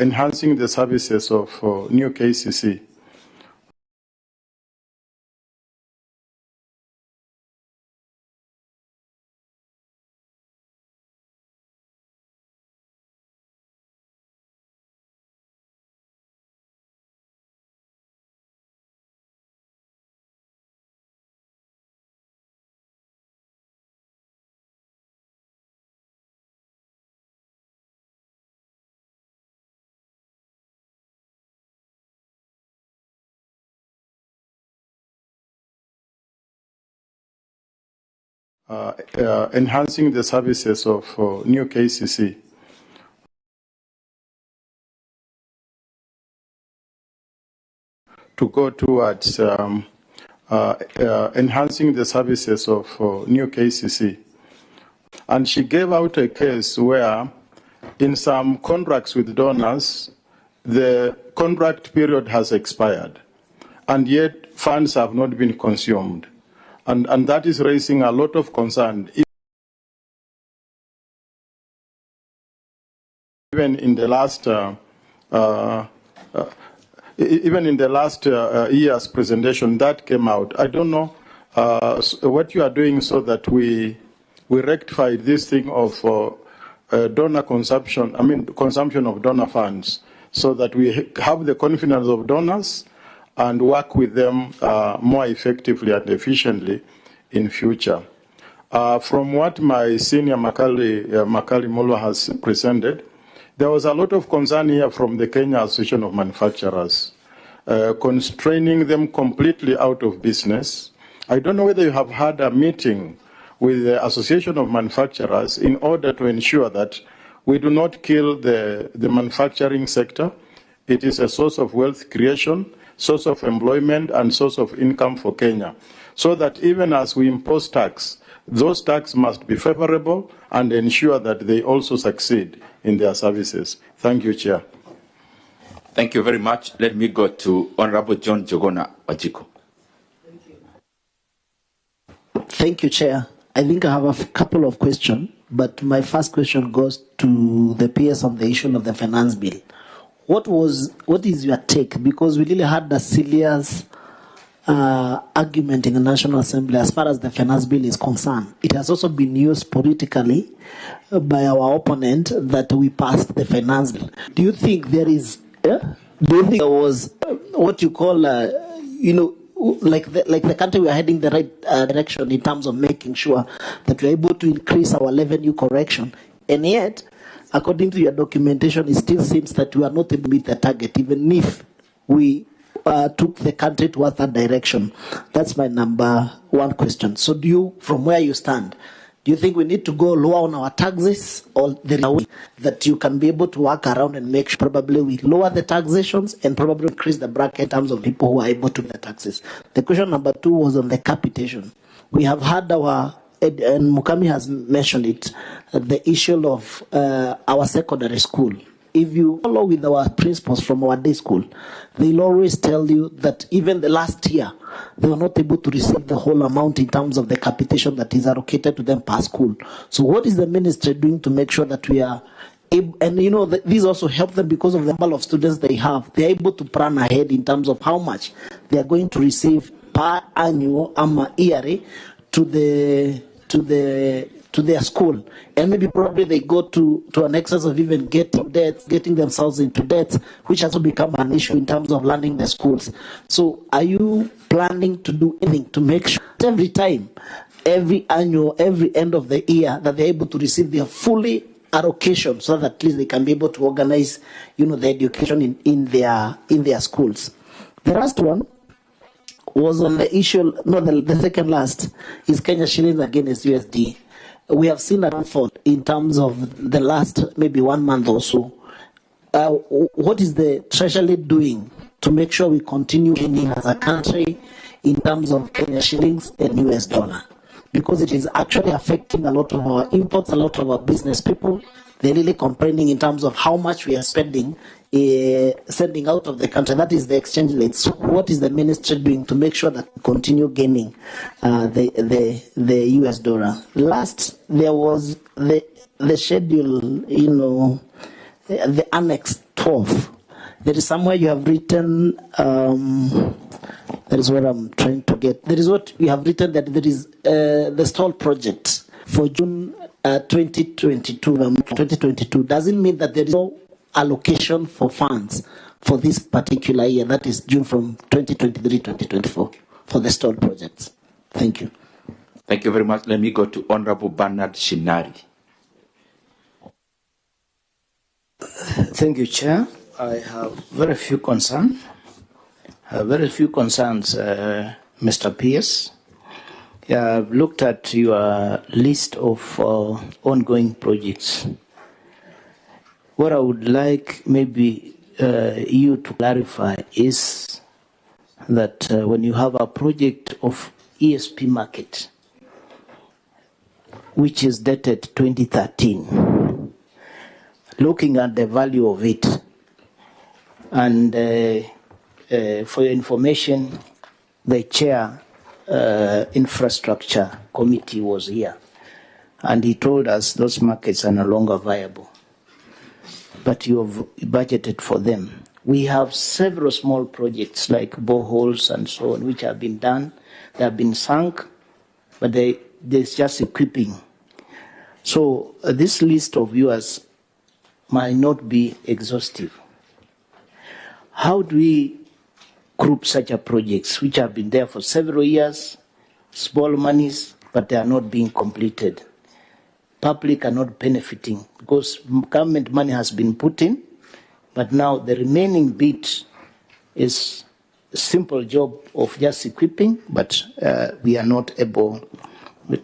enhancing the services of new KCC. Enhancing the services of new KCC. To go towards enhancing the services of new KCC. And she gave out a case where in some contracts with donors, the contract period has expired, and yet funds have not been consumed. And that is raising a lot of concern. Even in the last year's presentation, that came out. I don't know what you are doing so that we rectify this thing of donor consumption, consumption of donor funds, so that we have the confidence of donors and work with them more effectively and efficiently in future. From what my senior Makali Mulwa has presented, there was a lot of concern here from the Kenya Association of Manufacturers, constraining them completely out of business. I don't know whether you have had a meeting with the Association of Manufacturers in order to ensure that we do not kill the manufacturing sector. It is a source of wealth creation, source of employment, and source of income for Kenya. So that even as we impose tax, those tax must be favorable and ensure that they also succeed in their services. Thank you, Chair. Thank you very much. Let me go to Honorable John Jogona Wajiko. Thank you, Chair. I think I have a couple of questions, but my first question goes to the PS on the issue of the finance bill. What is your take? Because we really had a serious argument in the National Assembly as far as the finance bill is concerned. It has also been used politically by our opponent that we passed the finance bill. Do you think there is, do you think there was what you call, like the country we are heading the right direction in terms of making sure that we are able to increase our revenue correction, and yet, according to your documentation, it still seems that we are not able to meet the target, even if we took the country towards that direction? That's my number one question. So do you, from where you stand, do you think we need to go lower on our taxes, or there is a way that you can be able to work around and make sure probably we lower the taxations and probably increase the bracket in terms of people who are able to pay the taxes? The question number two was on the capitation. We have had our, and Mukami has mentioned it, the issue of our secondary school. If you follow with our principals from our day school, they'll always tell you that even the last year, they were not able to receive the whole amount in terms of the capitation that is allocated to them per school. So what is the ministry doing to make sure that we are able, and these also help them because of the number of students they have. They're able to plan ahead in terms of how much they are going to receive per annual yearly to their school, and maybe probably they go to an excess of even getting themselves into debt, which has become an issue in terms of learning the schools. So are you planning to do anything to make sure every time, every annual, every end of the year, that they're able to receive their fully allocation, so that at least they can be able to organize, the education in their schools? The last one was on the issue, the second last is Kenya shillings against USD. We have seen a downfall in terms of the last maybe 1 month or so. What is the Treasury doing to make sure we continue gaining as a country in terms of Kenya shillings and US dollar? Because it is actually affecting a lot of our imports, a lot of our business people. They're really complaining in terms of how much we are spending, sending out of the country. That is the exchange rate. So what is the ministry doing to make sure that we continue gaining the US dollar? Last, there was the schedule, the Annex 12. There is somewhere you have written, that is what I'm trying to get. There is what you have written, that there is the stall project for June 2022. Doesn't mean that there is no allocation for funds for this particular year, that is June from 2023-2024, for the stall projects. Thank you. Thank you very much. Let me go to Honorable Bernard Shinari. Thank you, Chair. I have very few concerns. Mr. Pierce. I've looked at your list of ongoing projects. What I would like maybe you to clarify is that when you have a project of ESP market, which is dated 2013, looking at the value of it, and for your information, the chair infrastructure committee was here, and he told us those markets are no longer viable, but you have budgeted for them. We have several small projects like boreholes and so on, which have been done. They have been sunk, but there's just equipping. So this list of yours might not be exhaustive. How do we group such a projects which have been there for several years, small monies, but they are not being completed? Public are not benefiting because government money has been put in, but now the remaining bit is a simple job of just equipping, but we are not able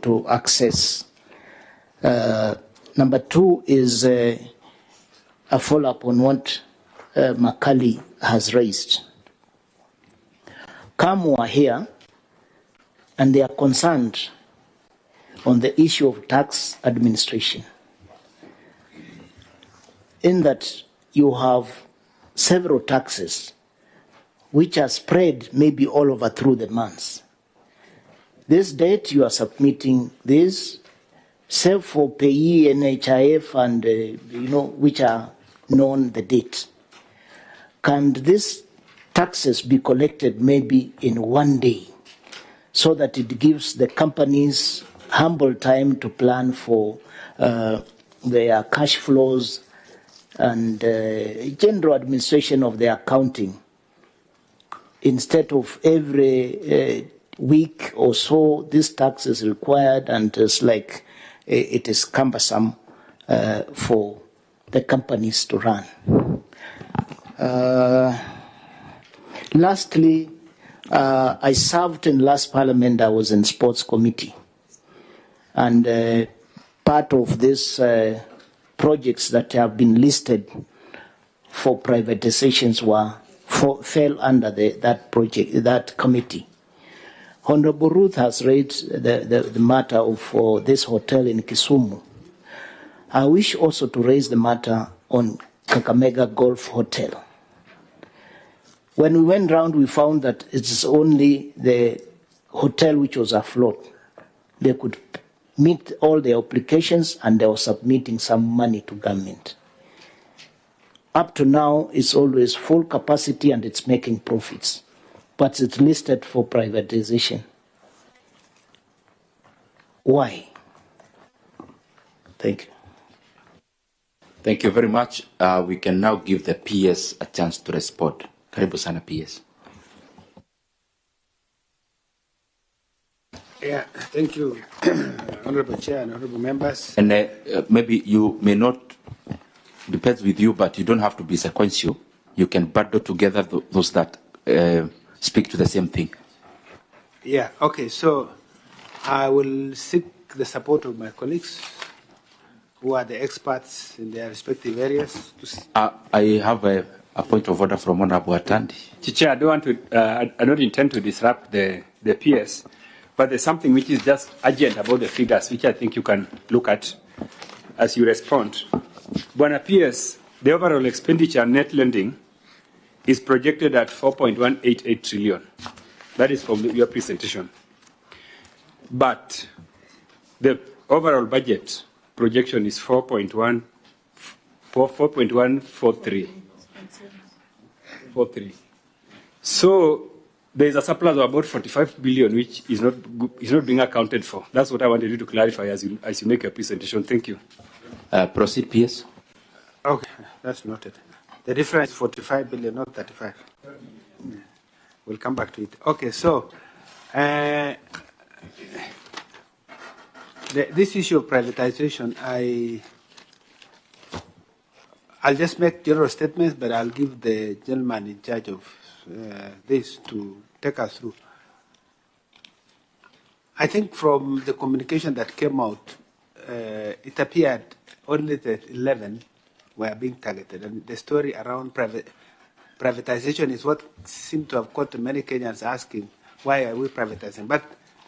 to access. Number two is a follow-up on what Makali has raised. KAMU are here, and they are concerned on the issue of tax administration, in that you have several taxes which are spread maybe all over through the months. This date you are submitting this, save for payee, NHIF, and which are known the date. Can these taxes be collected maybe in one day, so that it gives the companies ample time to plan for their cash flows and general administration of their accounting, instead of every week or so this tax is required, and it's like it is cumbersome for the companies to run. Lastly, I served in last parliament. I was in sports committee, and part of these projects that have been listed for privatizations fell under that committee. Honorable Ruth has raised the matter of this hotel in Kisumu. I wish also to raise the matter on Kakamega Golf Hotel. When we went round, we found that it's only the hotel which was afloat. They could meet all the applications, and they were submitting some money to government. Up to now, it's always full capacity and it's making profits, but it's listed for privatization. Why? Thank you. Thank you very much. We can now give the PS a chance to respond. Karibu sana PS. Yeah, thank you, Honorable Chair and Honorable Members. And maybe you may not, depends with you, but you don't have to be sequential. You can bundle together those that speak to the same thing. Yeah, okay, so I will seek the support of my colleagues who are the experts in their respective areas. I have a point of order from Honorable Atandi. Chair, I don't intend to disrupt the PS, but there's something which is just urgent about the figures, which I think you can look at as you respond. Bwana PS, the overall expenditure net lending is projected at 4.188 trillion. That is from your presentation. But the overall budget projection is 4.1 4.143. 43. So there is a surplus of about 45 billion, which is not being accounted for. That's what I wanted you to clarify as you make your presentation. Thank you. Proceed, PS. Okay, that's noted. The difference is 45 billion, not 35. Yeah. We'll come back to it. Okay, so this issue of privatization, I'll just make general statements, but I'll give the gentleman in charge of this to take us through. I think from the communication that came out, it appeared only that 11 were being targeted, and the story around privatization is what seemed to have caught many Kenyans asking, why are we privatizing? But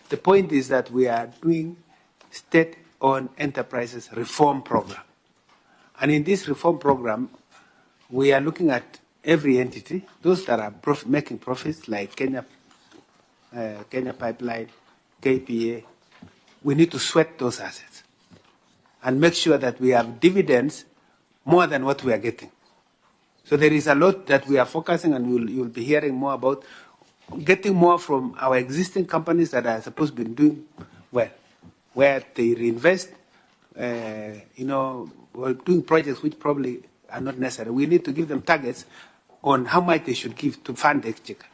the point is that we are doing state-owned enterprises reform program. And in this reform program, we are looking at every entity, those that are making profits like Kenya Pipeline, KPA. We need to sweat those assets and make sure that we have dividends more than what we are getting. So there is a lot that we are focusing, and you'll be hearing more about getting more from our existing companies that are supposed to be doing well, where they reinvest, we're doing projects which probably are not necessary. We need to give them targets on how much they should give to fund the exchequer.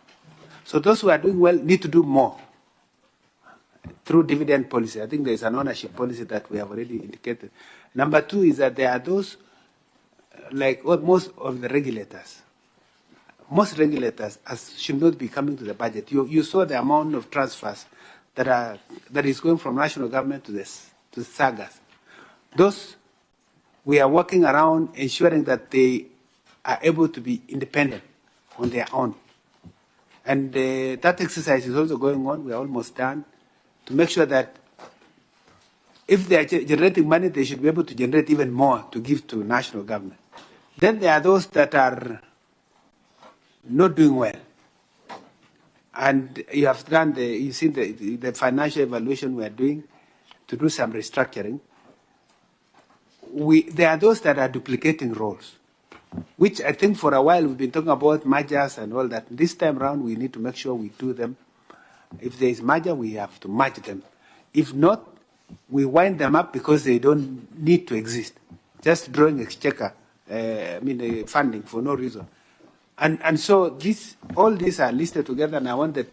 So those who are doing well need to do more through dividend policy. I think there is an ownership policy that we have already indicated. Number two is that there are those, most of the regulators. Most regulators should not be coming to the budget. You saw the amount of transfers that is going from national government to the SAGAs. Those, we are working around ensuring that they are able to be independent on their own. And that exercise is also going on. We are almost done to make sure that if they are generating money, they should be able to generate even more to give to national government. Then there are those that are not doing well. And you have done you've seen the financial evaluation we are doing to do some restructuring. There are those that are duplicating roles, which I think for a while we've been talking about mergers and all that. This time around, we need to make sure we do them. If there is merger, we have to merge them. If not, we wind them up because they don't need to exist. Just drawing exchequer, funding for no reason. And so all these are listed together, and I want the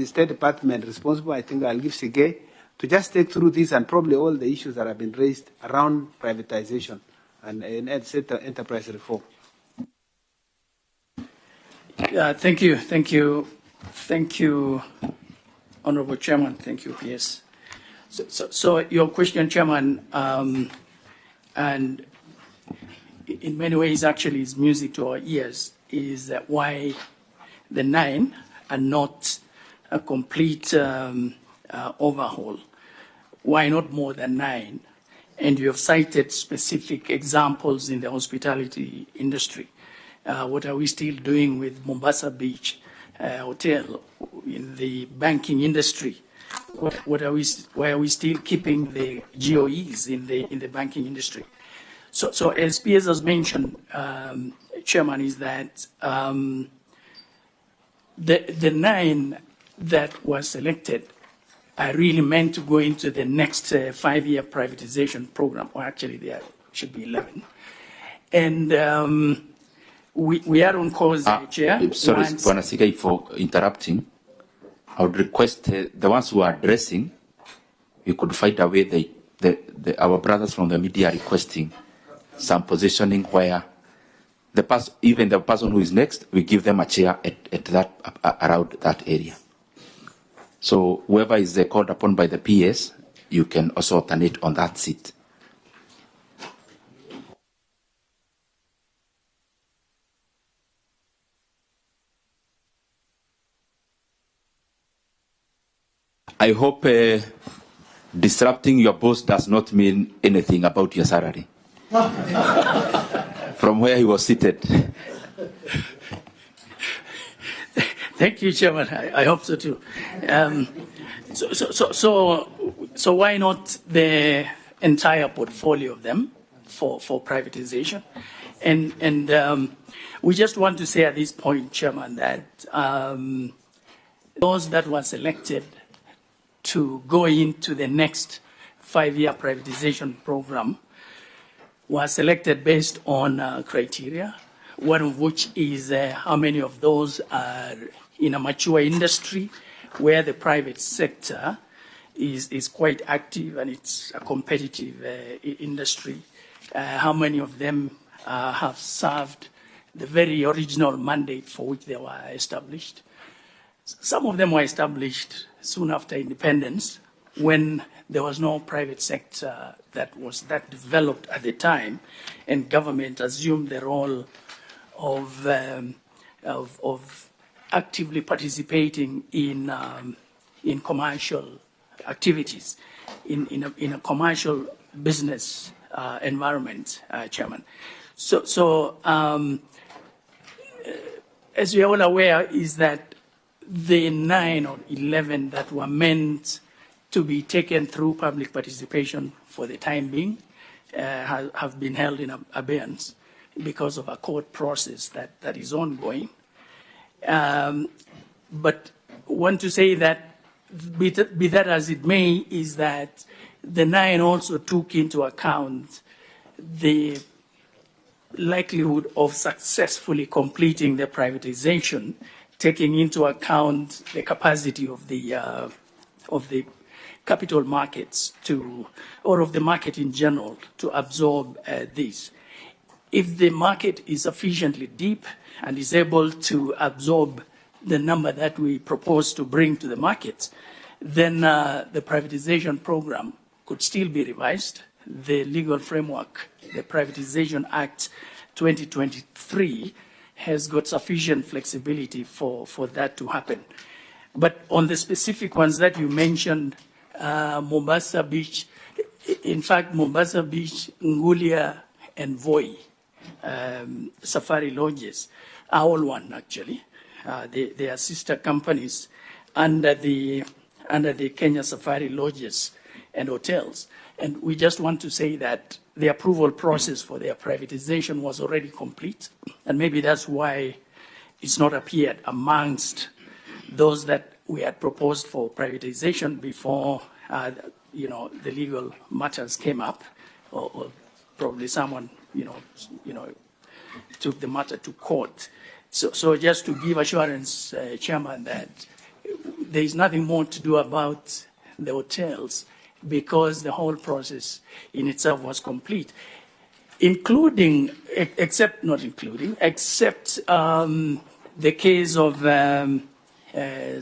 State Department responsible, I think I'll give Sige, to just take through this and probably all the issues that have been raised around privatization and enterprise reform. Thank you, Honorable Chairman. Thank you, PS. So your question, Chairman, and in many ways actually is music to our ears, is that why the 9 are not a complete overhaul. Why not more than 9? And you have cited specific examples in the hospitality industry. What are we still doing with Mombasa Beach Hotel, in the banking industry? Why are we still keeping the GOEs in the banking industry? So as PS has mentioned, Chairman, is that the 9 that were selected are really meant to go into the next 5-year privatization program, or actually there should be 11. And we are on course, Chair. Sorry, Bwana for interrupting. I would request the ones who are addressing, we could find a way our brothers from the media are requesting some positioning where even the person who is next, we give them a chair at that around that area. So whoever is called upon by the PS, you can also alternate on that seat. I hope disrupting your boss does not mean anything about your salary. From where he was seated. Thank you, Chairman. I hope so too. So why not the entire portfolio of them? for privatization. And we just want to say at this point, Chairman, that those that were selected to go into the next 5-year privatization program were selected based on criteria, one of which is how many of those are in a mature industry where the private sector is quite active and it's a competitive industry. How many of them have served the very original mandate for which they were established. Some of them were established soon after independence when there was no private sector that was that developed at the time, and government assumed the role of actively participating in commercial activities, in a commercial business environment, Chairman. So as we are all aware, is that the 9 or 11 that were meant to be taken through public participation for the time being have been held in abeyance because of a court process that is ongoing. But want to say that, be that as it may, is that the 9 also took into account the likelihood of successfully completing the privatization, taking into account the capacity of the capital markets or of the market in general to absorb this. If the market is sufficiently deep and is able to absorb the number that we propose to bring to the market, then the privatization program could still be revised. The legal framework, the Privatization Act 2023, has got sufficient flexibility for that to happen. But on the specific ones that you mentioned, Mombasa Beach, in fact, Mombasa Beach, Ngulia, and Voi, Safari Lodges are all one, actually. They are sister companies under the Kenya Safari Lodges and Hotels. And we just want to say that the approval process for their privatization was already complete. And maybe that's why it's not appeared amongst those that we had proposed for privatization before, the legal matters came up, or probably someone, took the matter to court. So just to give assurance, Chairman, that there is nothing more to do about the hotels because the whole process in itself was complete, except the case of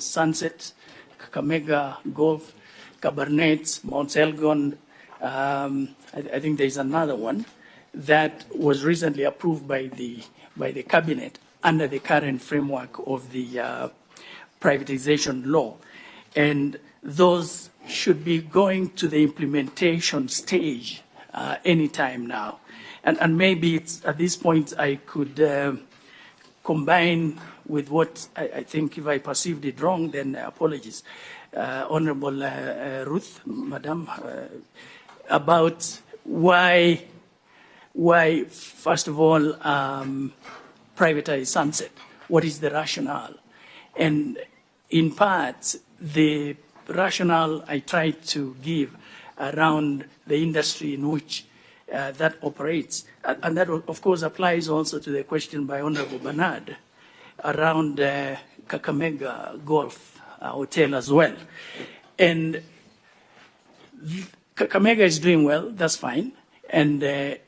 Sunset, Kakamega Golf, Cabernet, Mount Elgon. I think there's another one that was recently approved by the cabinet under the current framework of the privatization law. And those should be going to the implementation stage anytime now. And maybe it's, at this point I could combine with what I think, if I perceived it wrong, then apologies. Honorable Ruth, Madam, about why first of all, privatize Sunset. What is the rationale? And in part, the rationale I tried to give around the industry in which that operates, and that of course applies also to the question by Honorable Bernard around Kakamega Golf Hotel as well. And Kakamega is doing well, that's fine, and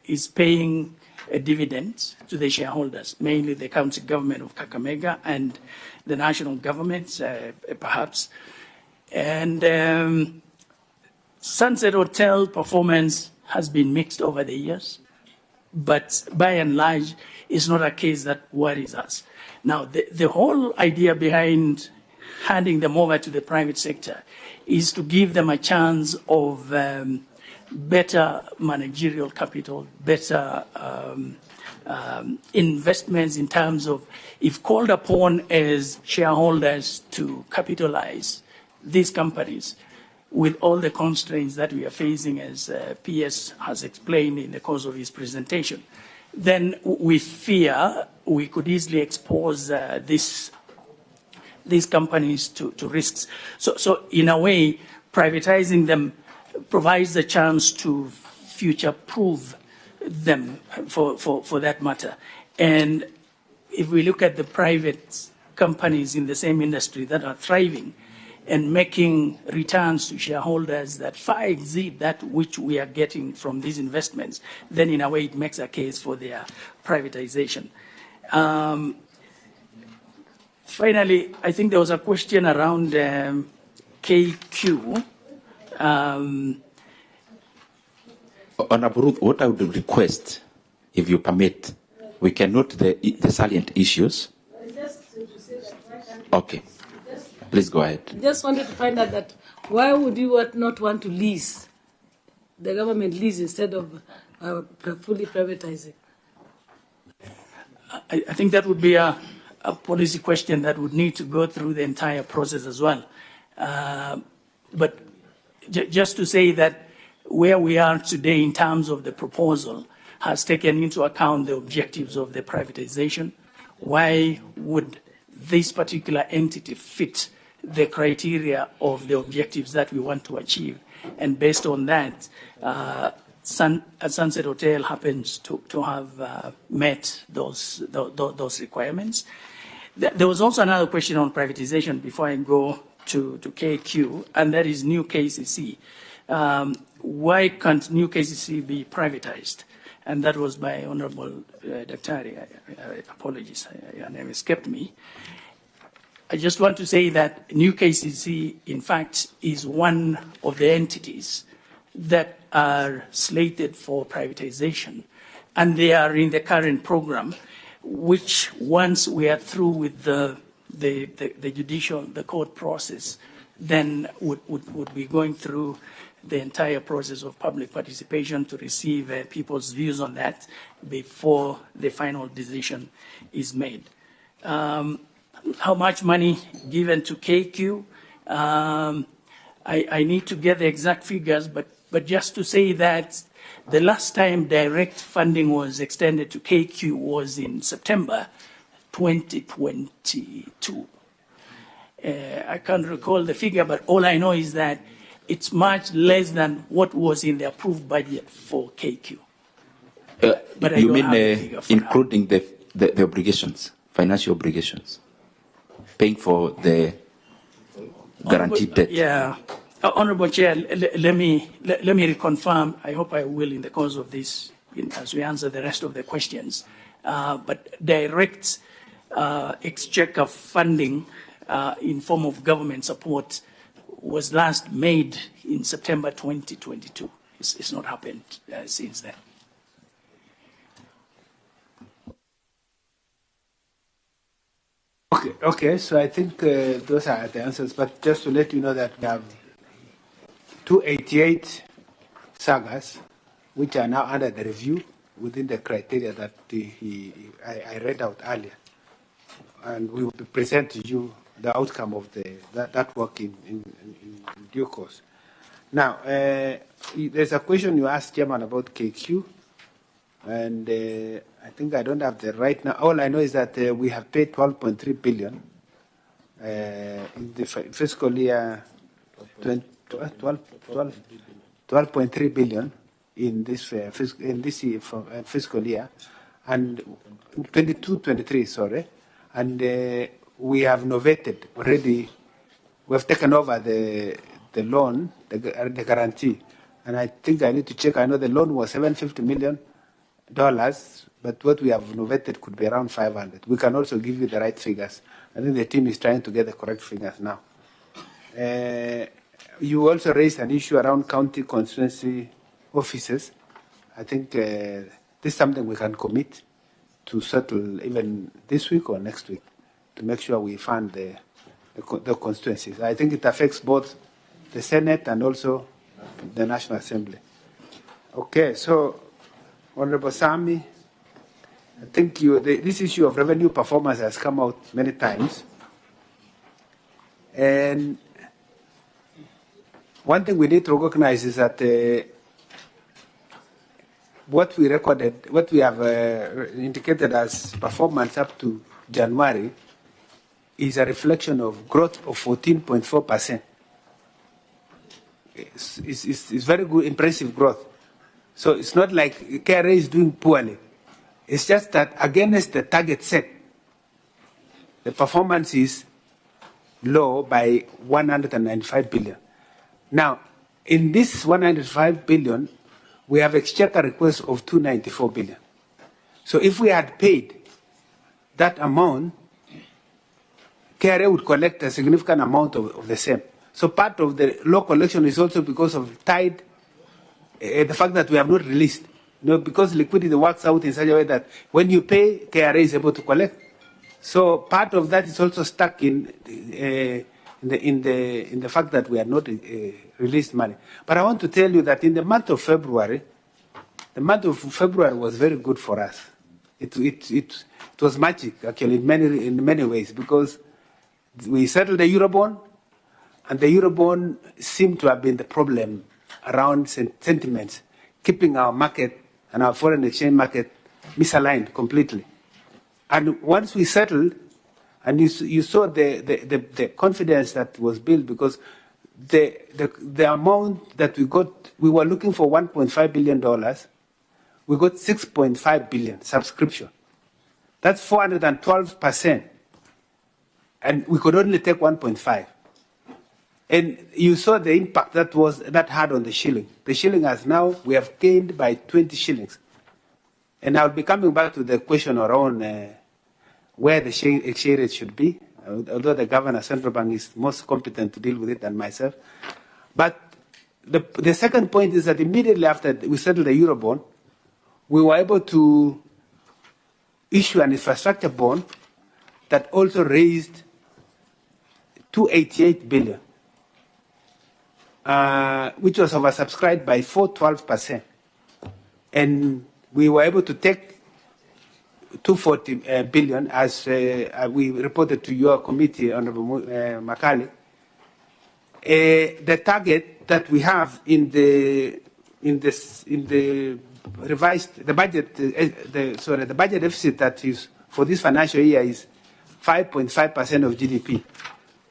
is paying a dividend to the shareholders, mainly the county government of Kakamega and the national government, perhaps. And Sunset Hotel performance has been mixed over the years, but by and large, it's not a case that worries us. Now, the whole idea behind handing them over to the private sector is to give them a chance of better managerial capital, better investments in terms of, if called upon as shareholders to capitalize these companies, with all the constraints that we are facing, as PS has explained in the course of his presentation, then we fear we could easily expose these companies to risks. So in a way, privatizing them provides the chance to future-proof them for that matter. And if we look at the private companies in the same industry that are thriving and making returns to shareholders that far exceed that which we are getting from these investments, then in a way it makes a case for their privatization. Finally, I think there was a question around KQ. Honorable Ruth, what I would request, if you permit, we can note the salient issues. Okay. Please go ahead. I just wanted to find out that why would you not want to lease, the government lease, instead of fully privatizing? I think that would be a policy question that would need to go through the entire process as well. But just to say that where we are today in terms of the proposal has taken into account the objectives of the privatization. Why would this particular entity fit the criteria of the objectives that we want to achieve? And based on that, Sunset Hotel happens to have met those requirements. There was also another question on privatization before I go to KQ, and that is New KCC. Why can't New KCC be privatized? And that was by Honorable Daktari. Apologies, your name escaped me. I just want to say that New KCC, in fact, is one of the entities that are slated for privatization. And they are in the current program, which once we are through with the court process, then would be going through the entire process of public participation to receive people's views on that before the final decision is made. How much money given to KQ? I need to get the exact figures, but just to say that the last time direct funding was extended to KQ was in September 2022. I can't recall the figure, but all I know is that it's much less than what was in the approved budget for KQ. But you mean including the obligations, financial obligations, paying for the guaranteed debt? Yeah. Honorable Chair, let me reconfirm. I hope I will in the course of this, as we answer the rest of the questions. But direct exchequer funding in form of government support was last made in September 2022. It's not happened since then. Okay. So I think those are the answers. But just to let you know that we have 288 sagas, which are now under the review within the criteria that I read out earlier, and we will present to you the outcome of that work in due course. Now, there's a question you asked, Chairman, about KQ, and I think I don't have the right now. All I know is that we have paid 12.3 billion in the fiscal year 12.3 billion in this fiscal year, and 22-23, sorry, and we have novated already. We have taken over the loan, the guarantee, and I think I need to check. I know the loan was $750 million, but what we have novated could be around 500. We can also give you the right figures. I think the team is trying to get the correct figures now. You also raised an issue around county constituency offices. I think this is something we can commit to settle even this week or next week to make sure we fund the constituencies. I think it affects both the Senate and also the National Assembly. Okay, so Honorable Sami, I think this issue of revenue performance has come out many times. And one thing we need to recognize is that what we recorded, what we have indicated as performance up to January is a reflection of growth of 14.4%. It's very good, impressive growth. So it's not like KRA is doing poorly. It's just that against the target set, the performance is low by 195 billion. Now, in this 195 billion, we have exchequer request of 294 billion. So if we had paid that amount, KRA would collect a significant amount of the same. So part of the low collection is also because of the fact that we have not released. Because liquidity works out in such a way that when you pay, KRA is able to collect. So part of that is also stuck in the fact that we have not released money. But I want to tell you that in the month of February was very good for us. It was magic, actually, in many ways, because we settled the Eurobond, and the Eurobond seemed to have been the problem around sentiments, keeping our market and our foreign exchange market misaligned completely. And once we settled, and you saw the confidence that was built, because the amount that we got, we were looking for $1.5 billion. We got 6.5 billion subscription. That's 412%. And we could only take 1.5. And you saw the impact that had on the shilling. The shilling we have gained by 20 shillings. And I'll be coming back to the question around where the exchange rate should be, although the governor, central bank, is most competent to deal with it than myself. But the second point is that immediately after we settled the Eurobond, we were able to issue an infrastructure bond that also raised 288 billion, which was oversubscribed by 412%. And we were able to take 240 billion, as we reported to your committee, Honorable Makali. The target that we have in the revised the budget, the budget deficit that is for this financial year is 5.5% of GDP.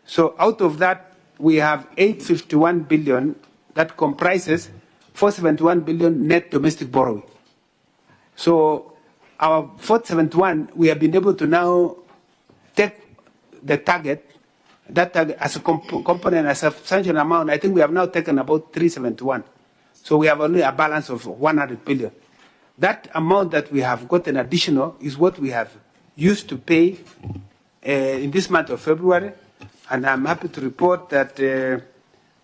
So out of that, we have 851 billion that comprises 471 billion net domestic borrowing. So our 471, we have been able to now take the target, that target as a component, as a substantial amount. I think we have now taken about 371. So we have only a balance of 100 billion. That amount that we have gotten additional is what we have used to pay in this month of February. And I'm happy to report that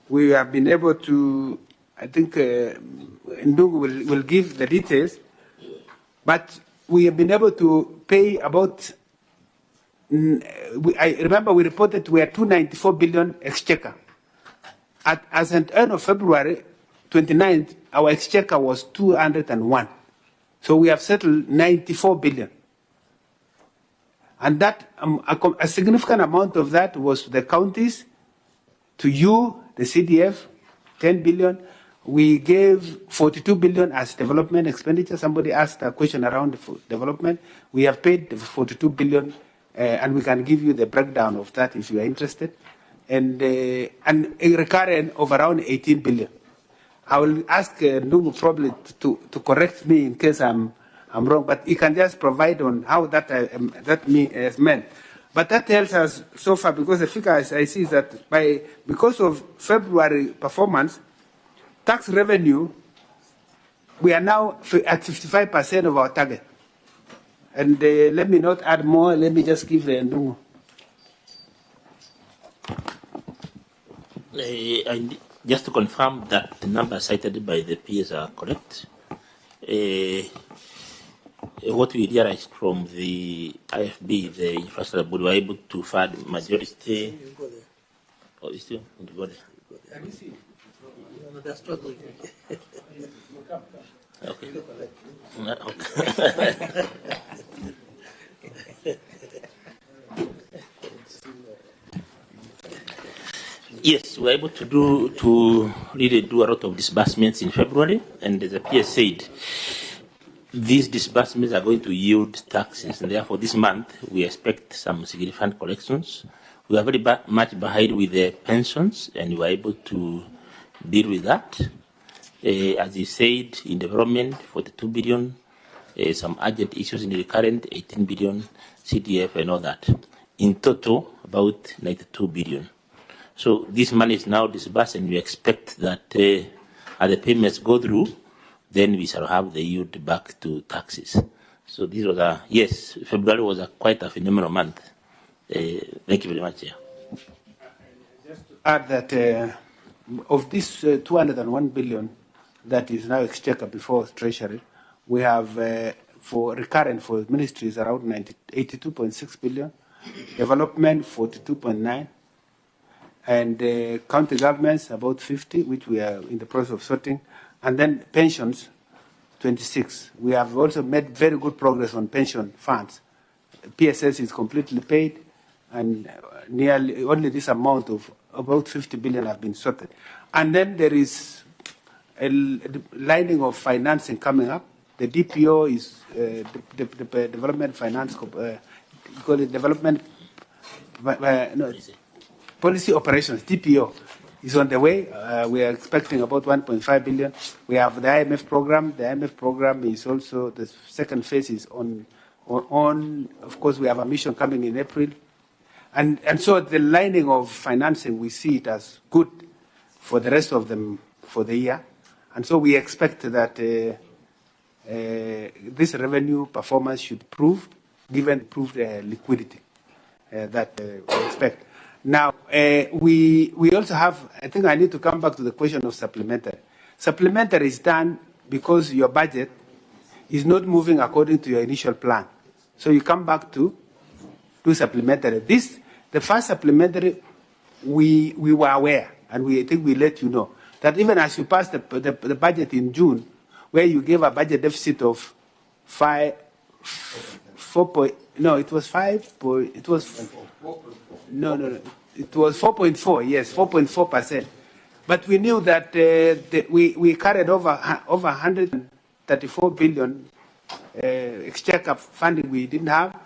we have been able to, I think Ndungu will give the details, but we have been able to pay about, I remember we reported we had 294 billion exchequer. As at the end of February 29th, our exchequer was 201. So we have settled 94 billion. And that, a significant amount of that was to the counties, to you, the CDF, 10 billion. We gave 42 billion as development expenditure. Somebody asked a question around development. We have paid 42 billion, and we can give you the breakdown of that if you are interested. And a recurrent of around 18 billion. I will ask Ndungu probably to correct me in case I'm wrong, but he can just provide on how that is meant. But that tells us so far, because the figure I see is that because of February performance, tax revenue, we are now at 55% of our target. And let me not add more, let me just give Ndungu. Just to confirm that the numbers cited by the PS are correct. What we realized from the IFB, the infrastructure board, were able to fund majority. Oh, you still go there. Can you see? That's struggling. Okay. Yes, we were able to really do a lot of disbursements in February, and as the PS said, these disbursements are going to yield taxes, and therefore this month we expect some significant collections. We are very much behind with the pensions, and we were able to deal with that. As you said, in development, 42 billion, some urgent issues in the current, 18 billion, CDF and all that. In total, about 92 billion. So this money is now disbursed, and we expect that as the payments go through, then we shall have the yield back to taxes. So this was yes, February was quite a phenomenal month. Thank you very much. Yeah. Just to add that of this 201 billion that is now exchequer before Treasury, we have for recurrent for ministries around 82.6 billion, development 42.9, and county governments about 50, which we are in the process of sorting, and then pensions 26. We have also made very good progress on pension funds. PSS is completely paid, and nearly only this amount of about 50 billion have been sorted. And then there is a lining of financing coming up. The DPO is the Development Finance, call it Development Policy Operations, DPO, is on the way. We are expecting about 1.5 billion. We have the IMF program. The IMF program is also, the second phase is on. Of course, we have a mission coming in April. And so the lining of financing, we see it as good for the rest of them for the year. And so we expect that this revenue performance should prove, given improved liquidity that we expect. Now, we also have, I think I need to come back to the question of supplementary. Supplementary is done because your budget is not moving according to your initial plan. So you come back to do supplementary. The first supplementary, we were aware, and I think we let you know, that even as you passed the budget in June, where you gave a budget deficit of 4.4, it was 4.4, yes, 4.4%. But we knew that we carried over 134 billion exchequer funding we didn't have.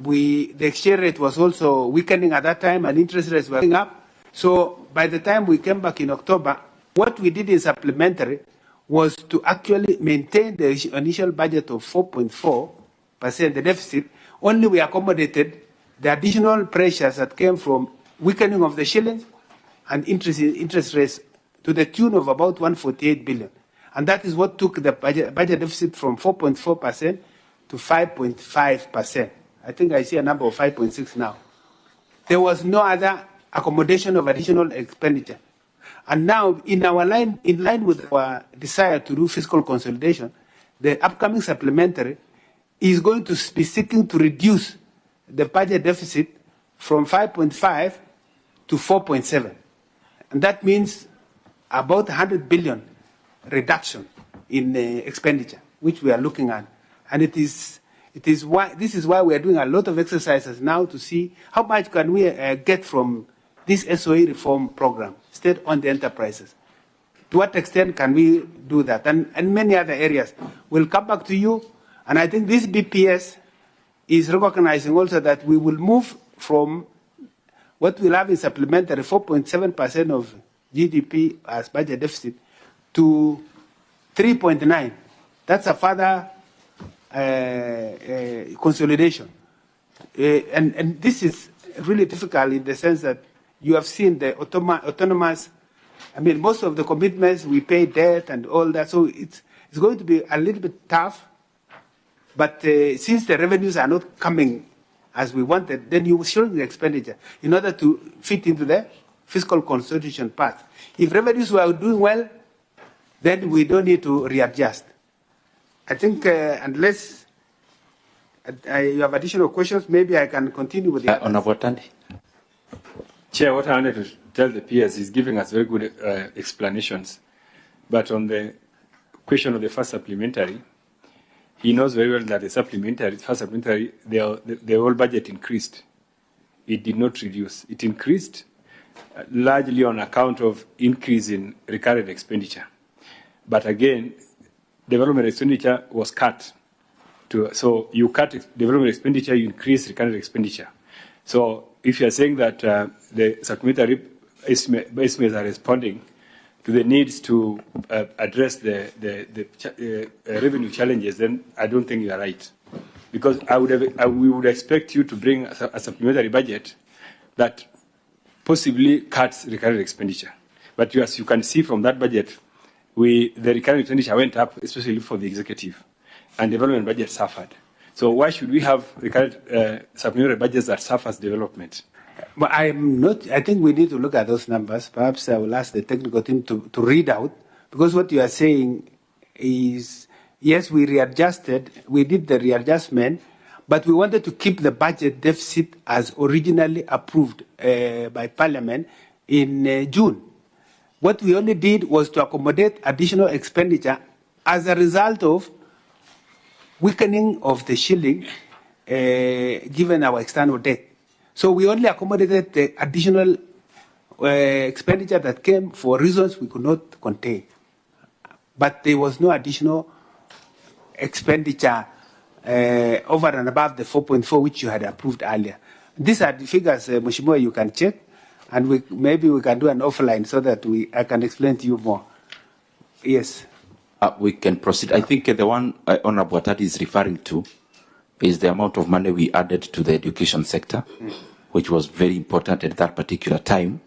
The exchange rate was also weakening at that time, and interest rates were going up. So by the time we came back in October, what we did in supplementary was to actually maintain the initial budget of 4.4%, the deficit. Only we accommodated the additional pressures that came from weakening of the shilling and interest rates to the tune of about 148 billion. And that is what took the budget deficit from 4.4% to 5.5%. I think I see a number of 5.6 now. There was no other accommodation of additional expenditure. And now, in line with our desire to do fiscal consolidation, the upcoming supplementary is going to be seeking to reduce the budget deficit from 5.5 to 4.7. And that means about 100 billion reduction in expenditure, which we are looking at. And this is why we are doing a lot of exercises now to see how much can we get from this SOE reform program, state-owned enterprises. To what extent can we do that? And many other areas. We'll come back to you. And I think this BPS is recognizing also that we will move from what we'll have in supplementary 4.7% of GDP as budget deficit to 3.9. That's a further consolidation. And this is really difficult in the sense that you have seen the autonomous, I mean, most of the commitments, we pay debt and all that, so it's going to be a little bit tough. But since the revenues are not coming as we wanted, then you shrink the expenditure in order to fit into the fiscal consolidation path. If revenues were doing well, then we don't need to readjust. I think unless you have additional questions, maybe I can continue with the Honorable Tandi. Chair, what I wanted to tell the peers is giving us very good explanations. But on the question of the first supplementary, he knows very well that the first supplementary, the whole budget increased. It did not reduce. It increased, largely on account of increase in recurrent expenditure. But again, development expenditure was cut. So you cut development expenditure, you increase recurrent expenditure. So if you are saying that the supplementary estimates are responding to the needs to address the revenue challenges, then I don't think you are right. Because we would expect you to bring a supplementary budget that possibly cuts recurrent expenditure. But as you can see from that budget, the recurrent expenditure went up, especially for the executive, and development budget suffered. So why should we have recurrent supplementary budgets that suffers development? But I think we need to look at those numbers. Perhaps I will ask the technical team to read out, because what you are saying is, yes, we did the readjustment, but we wanted to keep the budget deficit as originally approved by Parliament in June. What we only did was to accommodate additional expenditure as a result of weakening of the shilling given our external debt. So we only accommodated the additional expenditure that came for reasons we could not contain. But there was no additional expenditure over and above the 4.4 which you had approved earlier. These are the figures, Mheshimiwa, you can check, and maybe we can do an offline so that I can explain to you more. Yes. We can proceed. I think the one Honorable Atati is referring to is the amount of money we added to the education sector, which was very important at that particular time.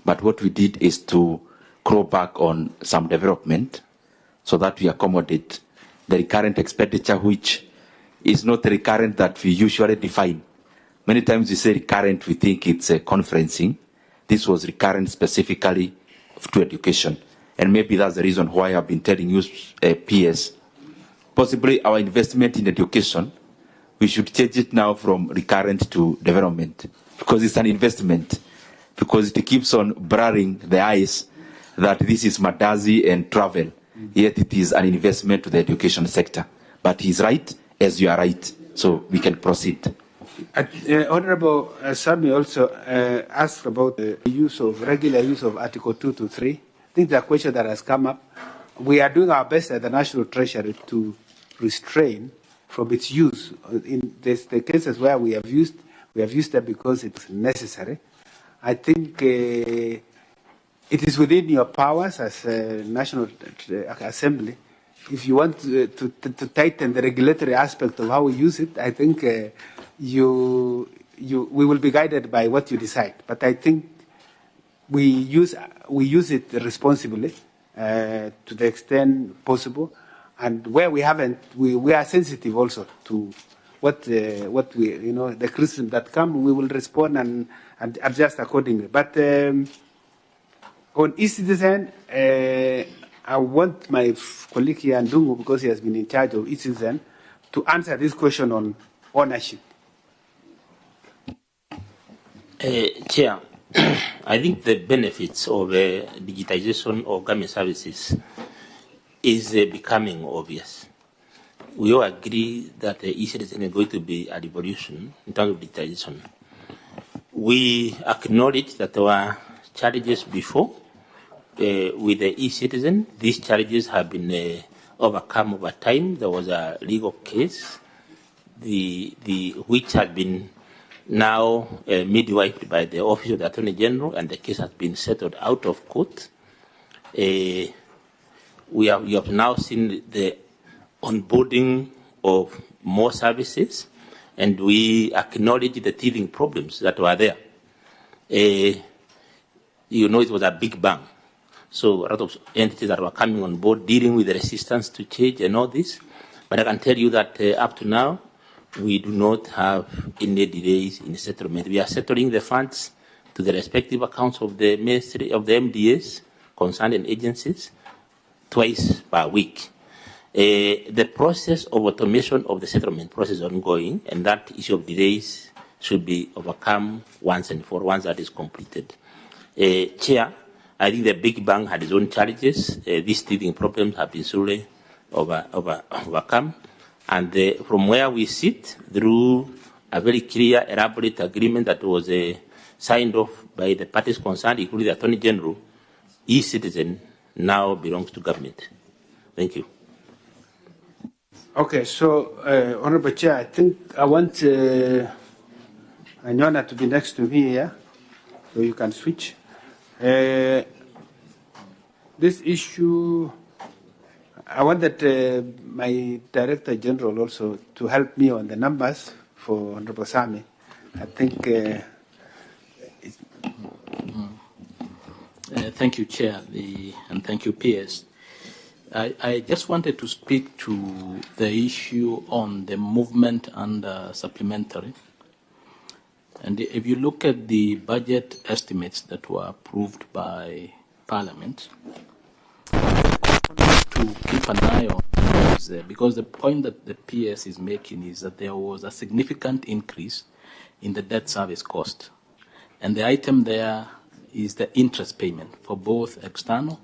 But what we did is to claw back on some development so that we accommodate the recurrent expenditure, which is not the recurrent that we usually define. Many times we say recurrent, we think it's conferencing. This was recurrent specifically to education. And maybe that's the reason why I've been telling you, PS, possibly our investment in education, we should change it now from recurrent to development, because it's an investment, because it keeps on blurring the eyes that this is Madazi and travel, yet it is an investment to the education sector. But he's right, as you are right, so we can proceed. Honorable Sami also asked about the regular use of Article 2 to 3. I think the question that has come up, we are doing our best at the National Treasury to restrain from its use. In the cases where we have used them because it's necessary. I think it is within your powers as a National Assembly. If you want to tighten the regulatory aspect of how we use it, I think we will be guided by what you decide. But I think we use it responsibly to the extent possible, and where we haven't, we are sensitive also to what we the criticism that come. We will respond and adjust accordingly. But on e-citizen, I want my colleague here, Ndungu, because he has been in charge of e-citizen, to answer this question on ownership. Chair, I think the benefits of digitization of government services is becoming obvious. We all agree that the e-citizen is going to be a revolution in terms of digitization. We acknowledge that there were challenges before with the e-citizen. These challenges have been overcome over time. There was a legal case, which had been now midwifed by the Office of the Attorney General, and the case has been settled out of court. We have now seen the onboarding of more services, and we acknowledge the teething problems that were there. It was a big bang. So a lot of entities that were coming on board, dealing with the resistance to change and all this. But I can tell you that up to now, we do not have any delays in settlement. We are settling the funds to the respective accounts of the Ministry of the MDAs, concerned agencies, twice per week. The process of automation of the settlement process is ongoing, and that issue of delays should be overcome once and for once that is completed. Chair, I think the Big Bang had its own challenges. These teething problems have been solely overcome. And from where we sit, through a very clear, elaborate agreement that was signed off by the parties concerned, including the Attorney General, e-citizen now belongs to government. Thank you. Okay, so, Honorable Chair, I think I want Anyona to be next to me here, so you can switch. This issue, I wanted my Director General also to help me on the numbers for Honorable Sami. I think. Thank you, Chair, and thank you, PS. I just wanted to speak to the issue on the movement and supplementary. And if you look at the budget estimates that were approved by Parliament, to keep an eye on is, because the point that the PS is making is that there was a significant increase in the debt service cost. And the item there is the interest payment for both external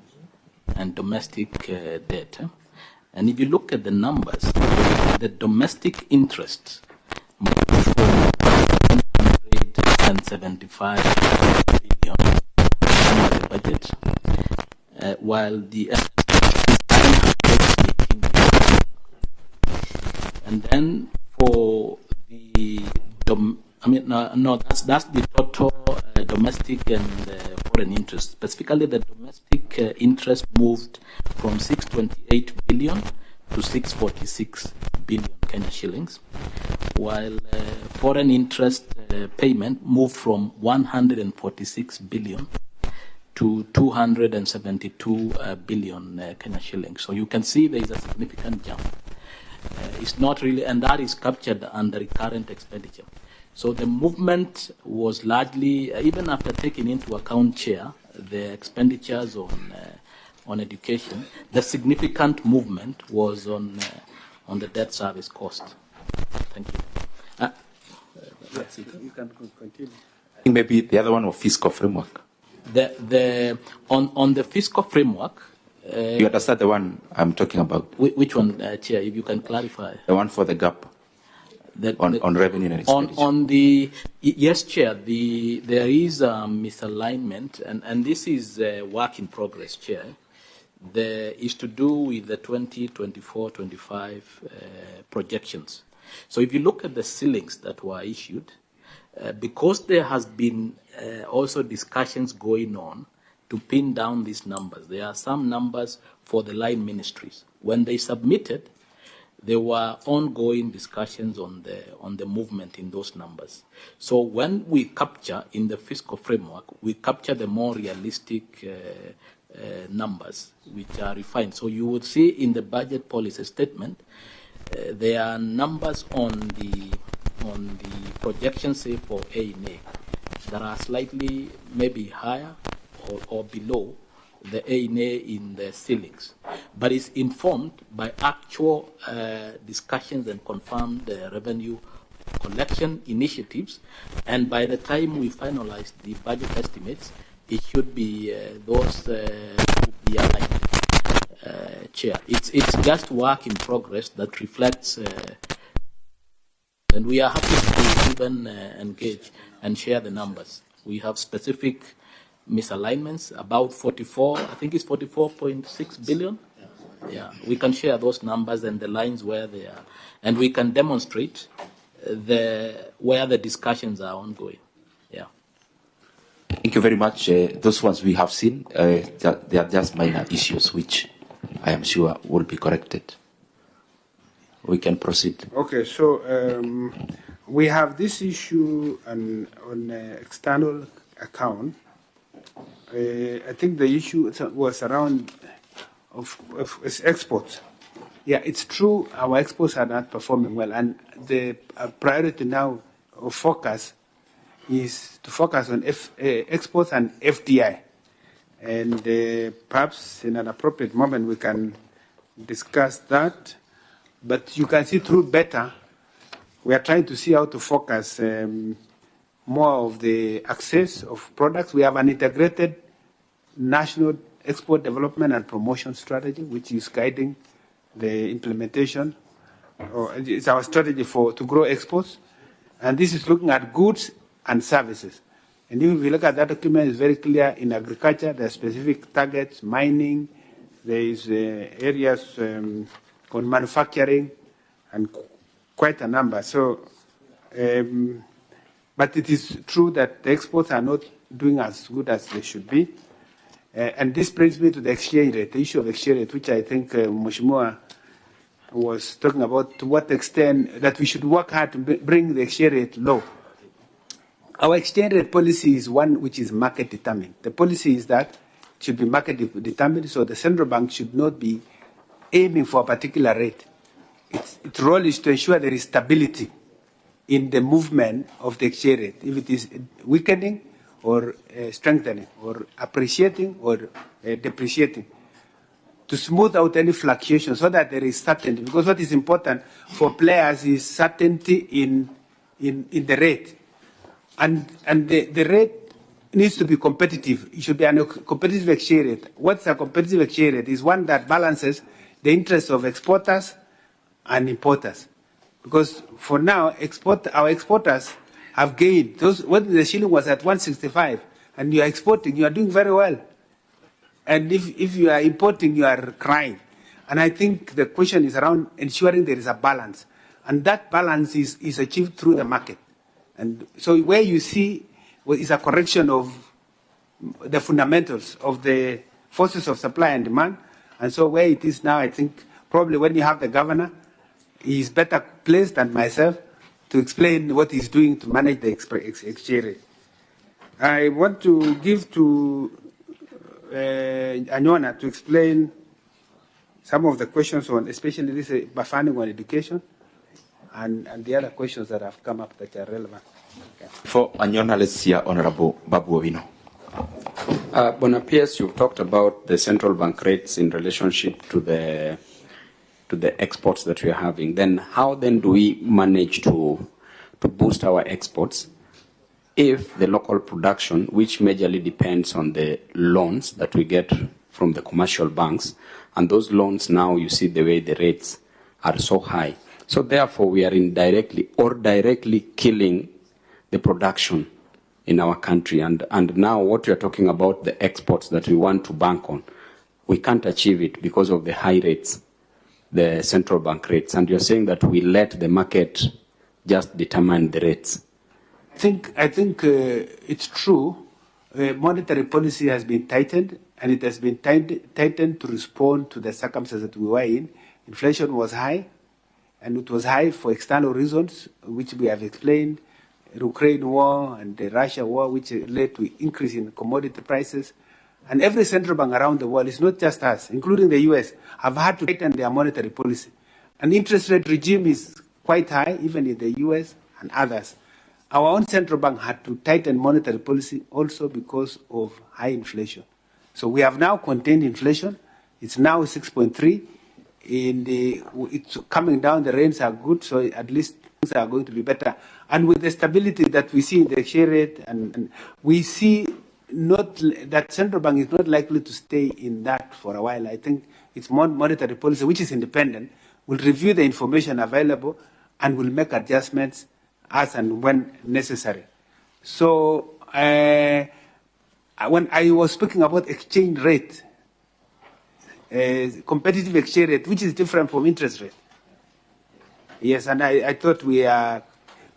and domestic debt. And if you look at the numbers, the domestic interest moved from 175 billion under the budget, while the and then for the that's the total domestic and foreign interest. Specifically, the domestic interest moved from 628 billion to 646 billion Kenya shillings, while foreign interest payment moved from 146 billion to 272 billion Kenya shillings. So you can see there is a significant jump. It's not really, and that is captured under recurrent expenditure. So the movement was largely, even after taking into account, Chair, the expenditures on education, the significant movement was on the debt service cost. Thank you. That's it. You can continue. I think maybe the other one was fiscal framework. On the fiscal framework. You understand the one I'm talking about? Which one, Chair? If you can clarify. The one for the gap. On revenue and expenditure. Yes, Chair, there is a misalignment, and this is a work in progress, Chair. Is to do with the 2024-25 projections. So if you look at the ceilings that were issued, because there has been also discussions going on to pin down these numbers, there are some numbers for the line ministries. When they submitted, there were ongoing discussions on the movement in those numbers. So when we capture in the fiscal framework, we capture the more realistic numbers, which are refined. So you would see in the budget policy statement, there are numbers on the projection, say for A&A, that are slightly maybe higher or below the A&A in the ceilings, but it's informed by actual discussions and confirmed revenue collection initiatives, and by the time we finalize the budget estimates, it should be those would be aligned. Chair, it's just work in progress that reflects, and we are happy to even engage and share the numbers. We have specific misalignments, about 44, I think it's 44.6 billion. Yeah, we can share those numbers and the lines where they are, and we can demonstrate where the discussions are ongoing. Yeah. Thank you very much. Those ones we have seen, they are just minor issues which I am sure will be corrected. We can proceed. Okay, so we have this issue on external account. I think the issue was around of exports. Yeah, it's true our exports are not performing well, and the priority now of focus is to focus on exports and FDI. And perhaps in an appropriate moment we can discuss that. But you can see through better, we are trying to see how to focus more of the access of products. We have an integrated national export development and promotion strategy, which is guiding the implementation. It's our strategy to grow exports. And this is looking at goods and services. And if you look at that document, it's very clear in agriculture, there are specific targets, mining, there is areas on manufacturing, and quite a number. So, but it is true that the exports are not doing as good as they should be. And this brings me to the exchange rate, the issue of exchange rate, which I think Mheshimiwa was talking about, to what extent that we should work hard to bring the exchange rate low. Our exchange rate policy is one which is market determined. The policy is that it should be market determined, so the central bank should not be aiming for a particular rate. Its role is to ensure there is stability in the movement of the exchange rate, if it is weakening or strengthening or appreciating or depreciating, to smooth out any fluctuation so that there is certainty. Because what is important for players is certainty in the rate. And the rate needs to be competitive. It should be a competitive exchange rate. What's a competitive exchange rate? Is one that balances the interests of exporters and importers. Because for now, our exporters have gained. When the shilling was at 165 and you are exporting, you are doing very well. And if you are importing, you are crying. And I think the question is around ensuring there is a balance. And that balance is achieved through the market. And so where you see is a correction of the fundamentals of the forces of supply and demand. And so where it is now, I think probably when you have the governor, he is better placed than myself to explain what he's doing to manage the exchange rate. I want to give to Anyona to explain some of the questions on, especially this funding on education, and the other questions that have come up that are relevant. Okay. For Anyona, let's hear Honorable Babu Owino. Bona PS, you've talked about the central bank rates in relationship to the exports that we are having. Then how then do we manage to boost our exports if the local production, which majorly depends on the loans that we get from the commercial banks, and those loans now you see the way the rates are so high. So therefore we are indirectly or directly killing the production in our country. And now what we are talking about, the exports that we want to bank on, we can't achieve it because of the high rates, the central bank rates. And you're saying that we let the market just determine the rates. I think it's true. Monetary policy has been tightened, and it has been tightened to respond to the circumstances that we were in. Inflation was high, and it was high for external reasons, which we have explained. The Ukraine war and the Russia war, which led to increase in commodity prices. And every central bank around the world, it's not just us, including the US, have had to tighten their monetary policy. And interest rate regime is quite high, even in the US and others. Our own central bank had to tighten monetary policy also because of high inflation. So we have now contained inflation. It's now 6.3. It's coming down, the rates are good, so at least things are going to be better. And with the stability that we see in the exchange rate, and we see that central bank is not likely to stay in that for a while. I think it's monetary policy, which is independent, will review the information available and will make adjustments as and when necessary. So when I was speaking about exchange rate, competitive exchange rate, which is different from interest rate. Yes, and I thought we have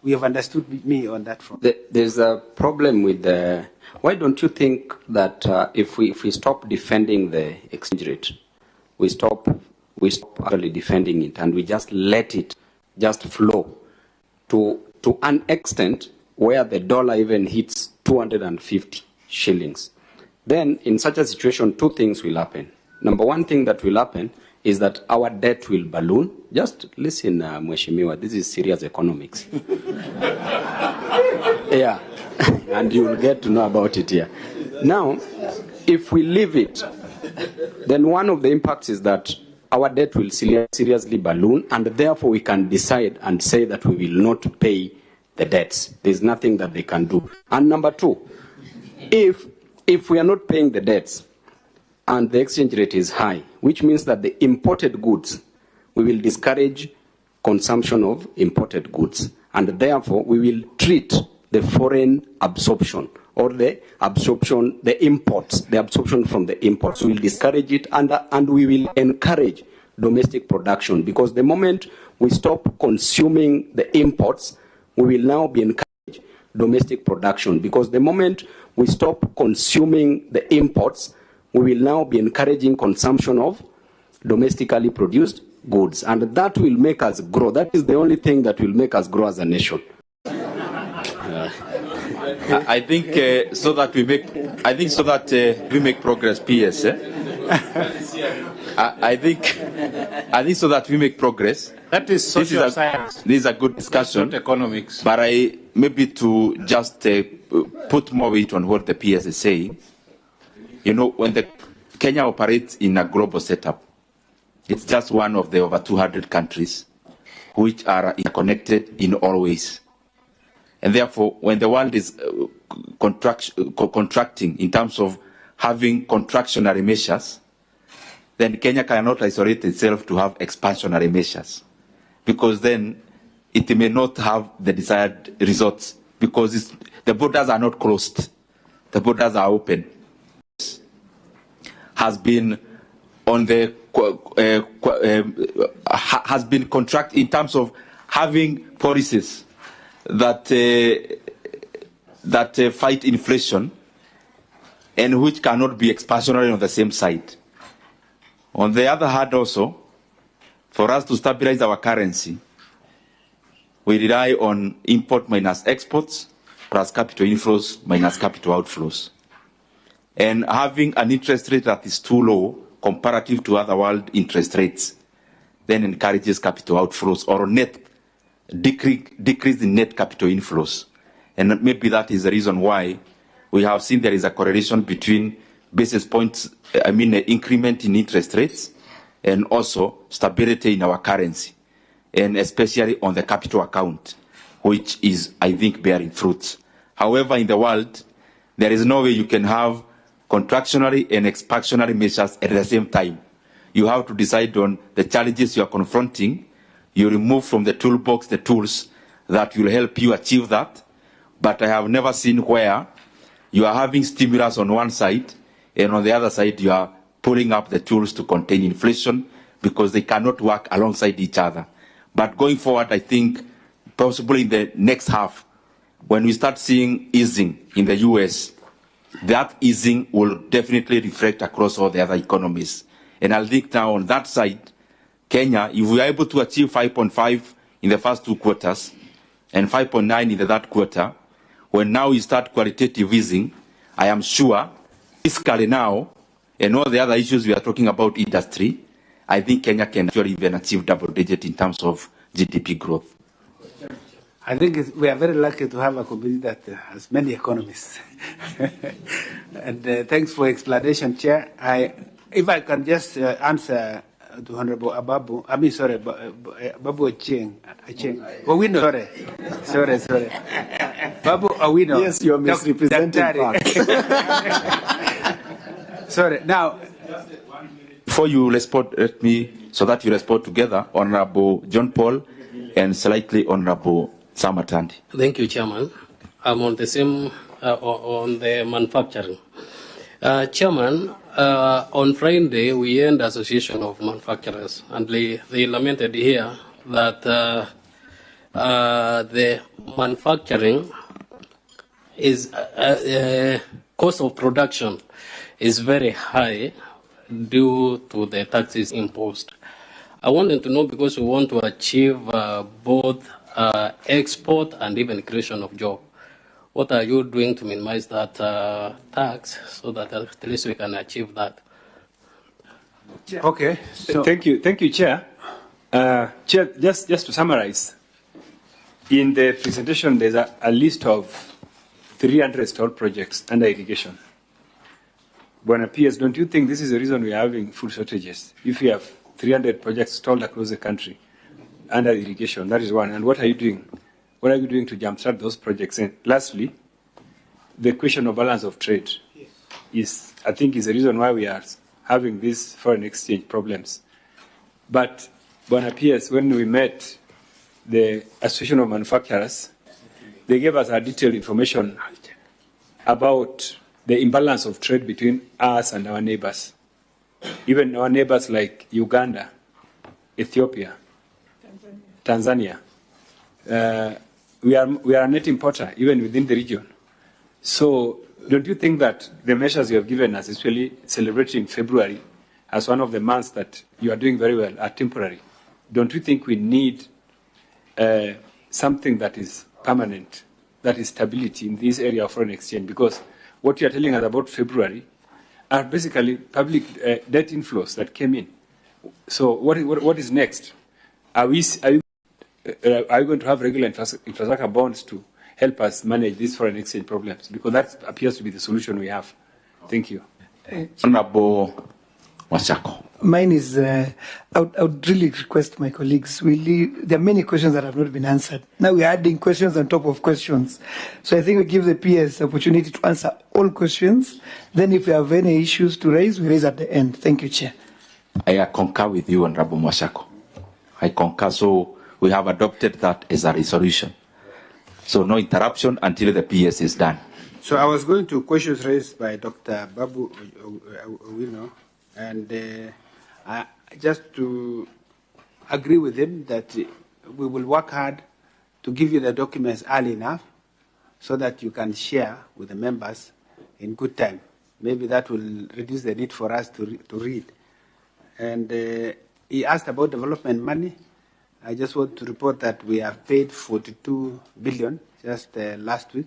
understood me on that front. There's a problem with the. Why don't you think that if we stop defending the exchange rate, we stop actually defending it, and we just let it just flow to an extent where the dollar even hits 250 shillings? Then in such a situation, two things will happen. Number one thing that will happen is that our debt will balloon. Just listen, Mheshimiwa, this is serious economics. Yeah, and you will get to know about it here. Now, if we leave it, then one of the impacts is that our debt will seriously balloon, and therefore we can decide and say that we will not pay the debts. There's nothing that they can do. And number two, if we are not paying the debts, and the exchange rate is high, which means that the imported goods, we will discourage consumption of imported goods. And therefore, we will treat the foreign absorption or the absorption, the imports, the absorption from the imports. We will discourage it, and we will encourage domestic production, because the moment we stop consuming the imports, we will now be encouraging domestic production, because the moment we stop consuming the imports, we will now be encouraging consumption of domestically produced goods, and that will make us grow. That is the only thing that will make us grow as a nation. I think so that we make progress, PS. I think so that we make progress. That is social science. This is a good discussion. Not economics. But maybe to just put more weight on what the PS is saying. You know, when Kenya operates in a global setup, it's just one of the over 200 countries which are interconnected in all ways. And therefore, when the world is contracting in terms of having contractionary measures, then Kenya cannot isolate itself to have expansionary measures, because then it may not have the desired results, because the borders are not closed. The borders are open. Has been on the has been contract in terms of having policies that fight inflation and which cannot be expansionary on the same side. On the other hand, also, for us to stabilize our currency, we rely on import minus exports plus capital inflows minus capital outflows. And having an interest rate that is too low comparative to other world interest rates then encourages capital outflows or net decrease in net capital inflows. And maybe that is the reason why we have seen there is a correlation between basis points, increment in interest rates, and also stability in our currency, and especially on the capital account, which is, I think, bearing fruits. However, in the world, there is no way you can have contractionary and expansionary measures at the same time. You have to decide on the challenges you are confronting. You remove from the toolbox the tools that will help you achieve that. But I have never seen where you are having stimulus on one side, and on the other side you are pulling up the tools to contain inflation, because they cannot work alongside each other. But going forward, I think possibly in the next half, when we start seeing easing in the US, that easing will definitely reflect across all the other economies. And I think now on that side, Kenya, if we are able to achieve 5.5 in the first 2 quarters and 5.9 in the third quarter, when now we start qualitative easing, I am sure fiscally now, and all the other issues we are talking about industry, I think Kenya can actually even achieve double digit in terms of GDP growth. I think we are very lucky to have a community that has many economists. And thanks for explanation, Chair. If I can just answer to Honorable Babu Ocheng. Owino, sorry. Babu Owino. Yes, you are misrepresenting. Sorry, now. Before you respond, let me, so that you respond together, Honorable John Paul and slightly Honorable Samatandi. Thank you, Chairman. I'm on the same, on the manufacturing. Chairman, on Friday, we end Association of Manufacturers, and they lamented here that the manufacturing is cost of production is very high due to the taxes imposed. I wanted to know, because we want to achieve both export and even creation of jobs. What are you doing to minimize that tax so that at least we can achieve that? Okay. So thank you, Chair. Chair, just to summarize, in the presentation there's a list of 300 stalled projects under irrigation. Buena PS, don't you think this is the reason we are having food shortages? If we have 300 projects stalled across the country under irrigation, that is one. And what are you doing? What are you doing to jumpstart those projects? And lastly, the question of balance of trade is, I think, is the reason why we are having these foreign exchange problems. But Buena PS, when we met the Association of Manufacturers, they gave us a detailed information about the imbalance of trade between us and our neighbors. Even our neighbors like Uganda, Ethiopia, Tanzania. We are a net importer, even within the region. So don't you think that the measures you have given us, especially celebrating February as one of the months that you are doing very well, are temporary? Don't you think we need something that is permanent, that is stability in this area of foreign exchange? Because what you are telling us about February are basically public debt inflows that came in. So what is next? Are you going to have regular infrastructure bonds to help us manage these foreign exchange problems? Because that appears to be the solution we have. Thank you. Honorable Washako. Mine is, I would really request my colleagues, there are many questions that have not been answered. Now we're adding questions on top of questions. So I think we give the PS the opportunity to answer all questions. Then if we have any issues to raise, we raise at the end. Thank you, Chair. I concur with you, Honorable Washako. I concur. So we have adopted that as a resolution. So no interruption until the PS is done. So I was going to questions raised by Dr. Babu Owino, and just to agree with him that we will work hard to give you the documents early enough so that you can share with the members in good time. Maybe that will reduce the need for us to read. And he asked about development money. I just want to report that we have paid 42 billion just last week,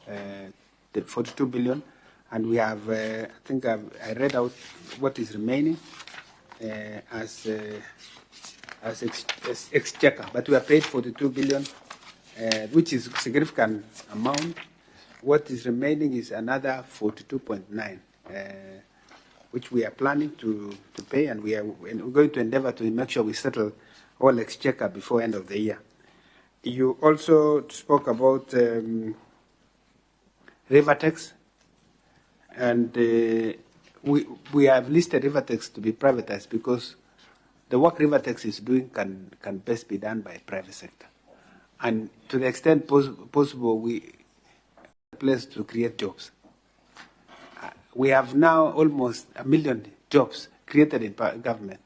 the 42 billion, and we have, I think I read out what is remaining as exchequer, but we have paid 42 billion, which is a significant amount. What is remaining is another 42.9, which we are planning to pay, and we're going to endeavor to make sure we settle all exchequer before end of the year. You also spoke about Rivertex, and we have listed Rivertex to be privatized because the work Rivertex is doing can best be done by private sector. And to the extent possible, we are placed to create jobs. We have now almost 1 million jobs created in government.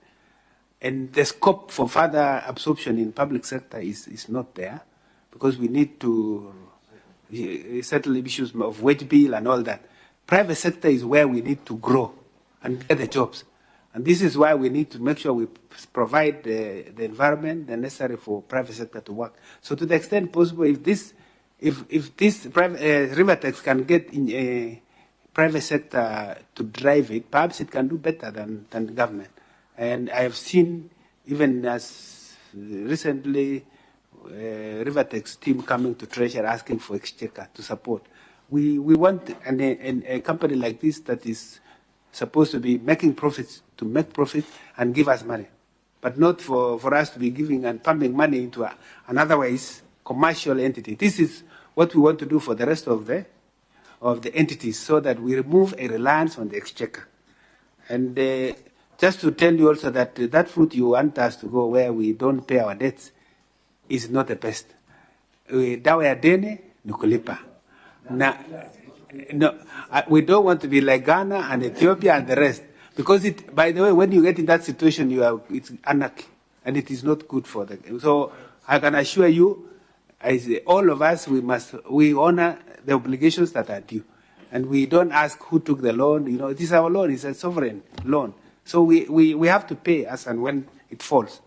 And the scope for further absorption in public sector is not there, because we need to settle issues of wage bill and all that. Private sector is where we need to grow and get the jobs. And this is why we need to make sure we provide the environment necessary for private sector to work. So to the extent possible, if this Rivertex can get in a private sector to drive it, perhaps it can do better than the government. And I have seen, even as recently, Rivertex team coming to Treasury asking for exchequer to support. We want a company like this that is supposed to be making profits, to make profit and give us money, but not for us to be giving and pumping money into an otherwise commercial entity. This is what we want to do for the rest of the entities, so that we remove a reliance on the exchequer. And just to tell you also that that route you want us to go, where we don't pay our debts, is not the best. Dawa ya deni ni kulipa. No, we don't want to be like Ghana and Ethiopia and the rest, because by the way, when you get in that situation, it's anarchy, and it is not good for them. So I can assure you, as all of us, we honor the obligations that are due, and we don't ask who took the loan. You know, it is our loan; it's a sovereign loan. So we have to pay as and when it falls.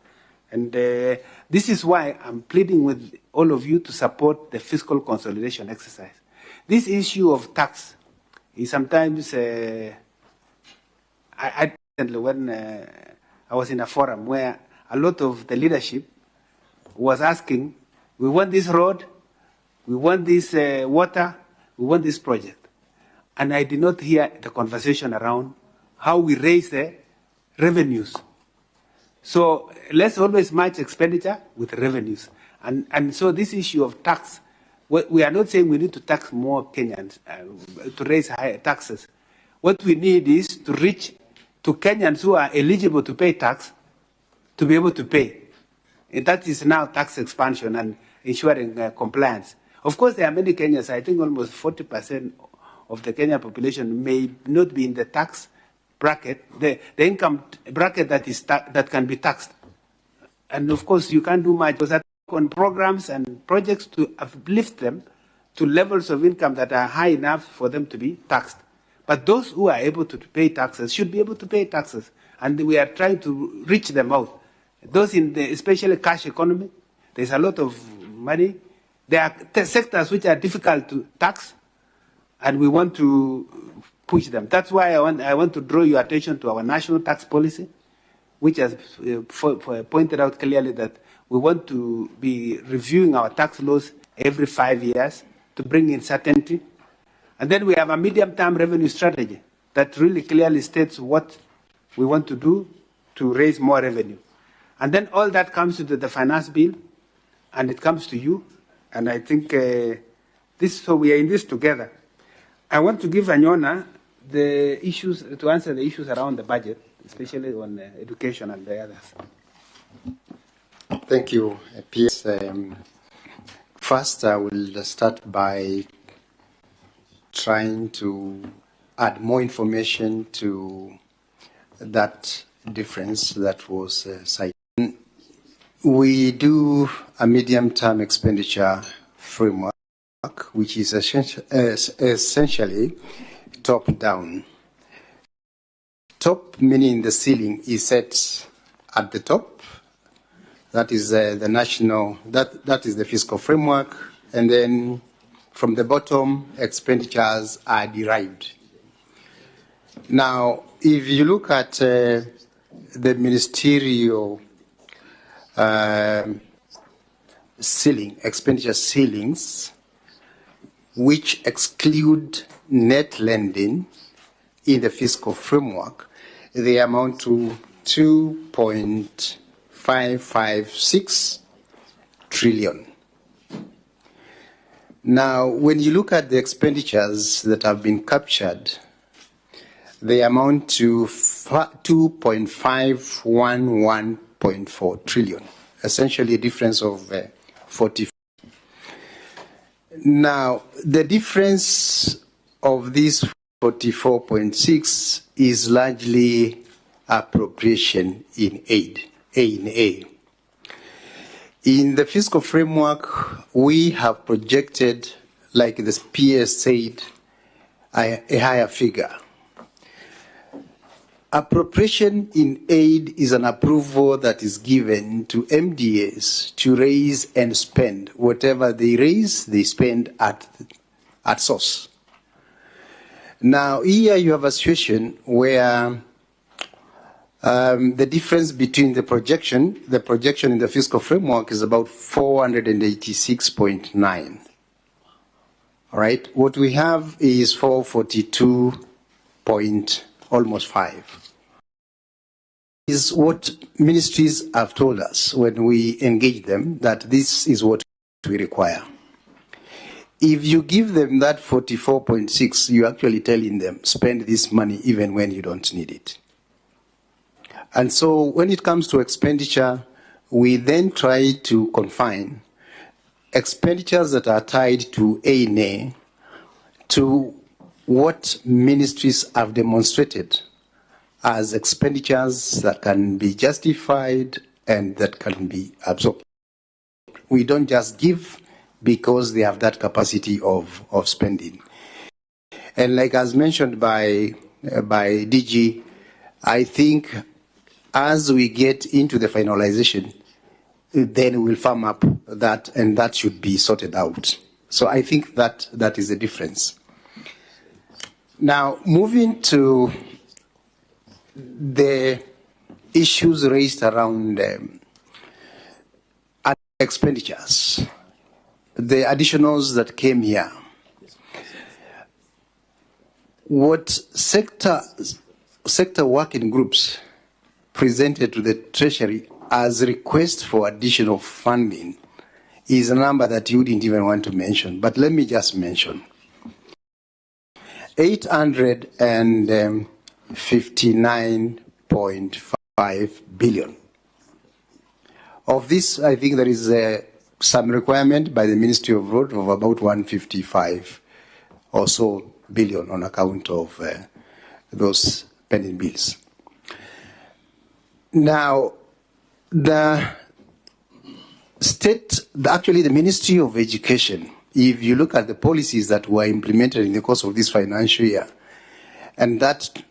And this is why I'm pleading with all of you to support the fiscal consolidation exercise. This issue of tax is sometimes, when I was in a forum where a lot of the leadership was asking, we want this road, we want this water, we want this project. And I did not hear the conversation around how we raise the revenues. So let's always match expenditure with revenues. And so this issue of tax, we are not saying we need to tax more Kenyans, to raise higher taxes. What we need is to reach to Kenyans who are eligible to pay tax to be able to pay. And that is now tax expansion and ensuring compliance. Of course, there are many Kenyans. I think almost 40% of the Kenyan population may not be in the tax bracket, the income bracket that can be taxed. And of course, you can't do much because that on programs and projects to uplift them to levels of income that are high enough for them to be taxed. But those who are able to pay taxes should be able to pay taxes. And we are trying to reach them out. Those in the especially cash economy, there's a lot of money. There are sectors which are difficult to tax, and we want to push them. That's why I want to draw your attention to our national tax policy, which has pointed out clearly that we want to be reviewing our tax laws every 5 years to bring in certainty. And then we have a medium-term revenue strategy that really clearly states what we want to do to raise more revenue. And then all that comes to the finance bill, and it comes to you. And I think so we are in this together. I want to give Anyona the issues, to answer the issues around the budget, especially on education and the others. Thank you, PS. First, I will start by trying to add more information to that difference that was cited. We do a medium-term expenditure framework, which is essentially top-down. Top meaning the ceiling is set at the top. That is the national, that is the fiscal framework. And then from the bottom, expenditures are derived. Now, if you look at the ministerial ceiling, expenditure ceilings, which exclude net lending in the fiscal framework, they amount to 2.556 trillion. Now, when you look at the expenditures that have been captured, they amount to 2.511.4 trillion, essentially a difference of 40. Now, the difference of this 44.6 is largely appropriation in aid, A. In the fiscal framework, we have projected, like the PS said, a higher figure. Appropriation in aid is an approval that is given to MDAs to raise and spend. Whatever they raise, they spend at source. Now, here you have a situation where the difference between the projection in the fiscal framework is about 486.9. All right, what we have is 442 point almost 5. Is what ministries have told us when we engage them, that this is what we require. If you give them that 44.6, you're actually telling them, spend this money even when you don't need it. And so when it comes to expenditure, we then try to confine expenditures that are tied to A&A to what ministries have demonstrated as expenditures that can be justified and that can be absorbed. We don't just give because they have that capacity of spending. And like as mentioned by DG, I think as we get into the finalization, then we'll firm up that, and that should be sorted out. So I think that is the difference. Now, moving to the issues raised around expenditures, the additionals that came here. What sector working groups presented to the Treasury as request for additional funding is a number that you didn't even want to mention, but let me just mention. 859.5 billion. Of this, I think there is some requirement by the Ministry of Road of about 155 or so billion on account of those pending bills. Now, the actually the Ministry of Education, if you look at the policies that were implemented in the course of this financial year, and that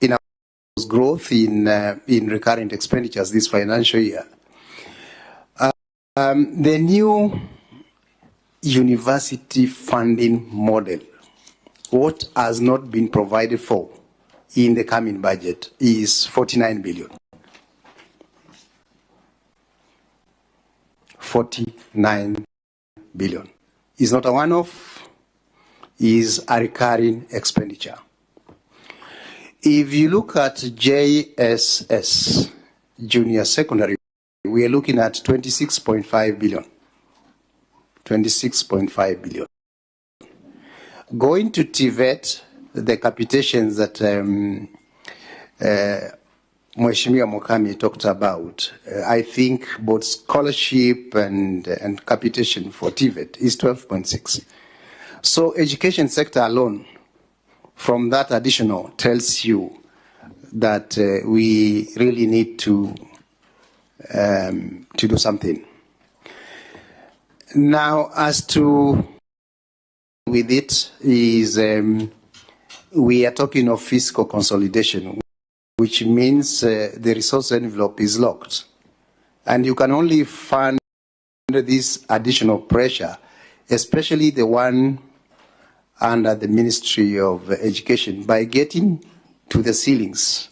in our growth in recurrent expenditures this financial year, the new university funding model, what has not been provided for in the coming budget is 49 billion. 49 billion. Is not a one-off, is a recurring expenditure. If you look at JSS, junior secondary, we are looking at 26.5 billion. 26.5 billion. Going to TVET, the capitations that Mheshimiwa Mokami talked about, I think both scholarship and capitation for TVET is 12.6. So education sector alone, from that additional, tells you that we really need to do something. Now, as to with it is we are talking of fiscal consolidation, which means the resource envelope is locked. And you can only fund this additional pressure, especially the one under the Ministry of Education, by getting to the ceilings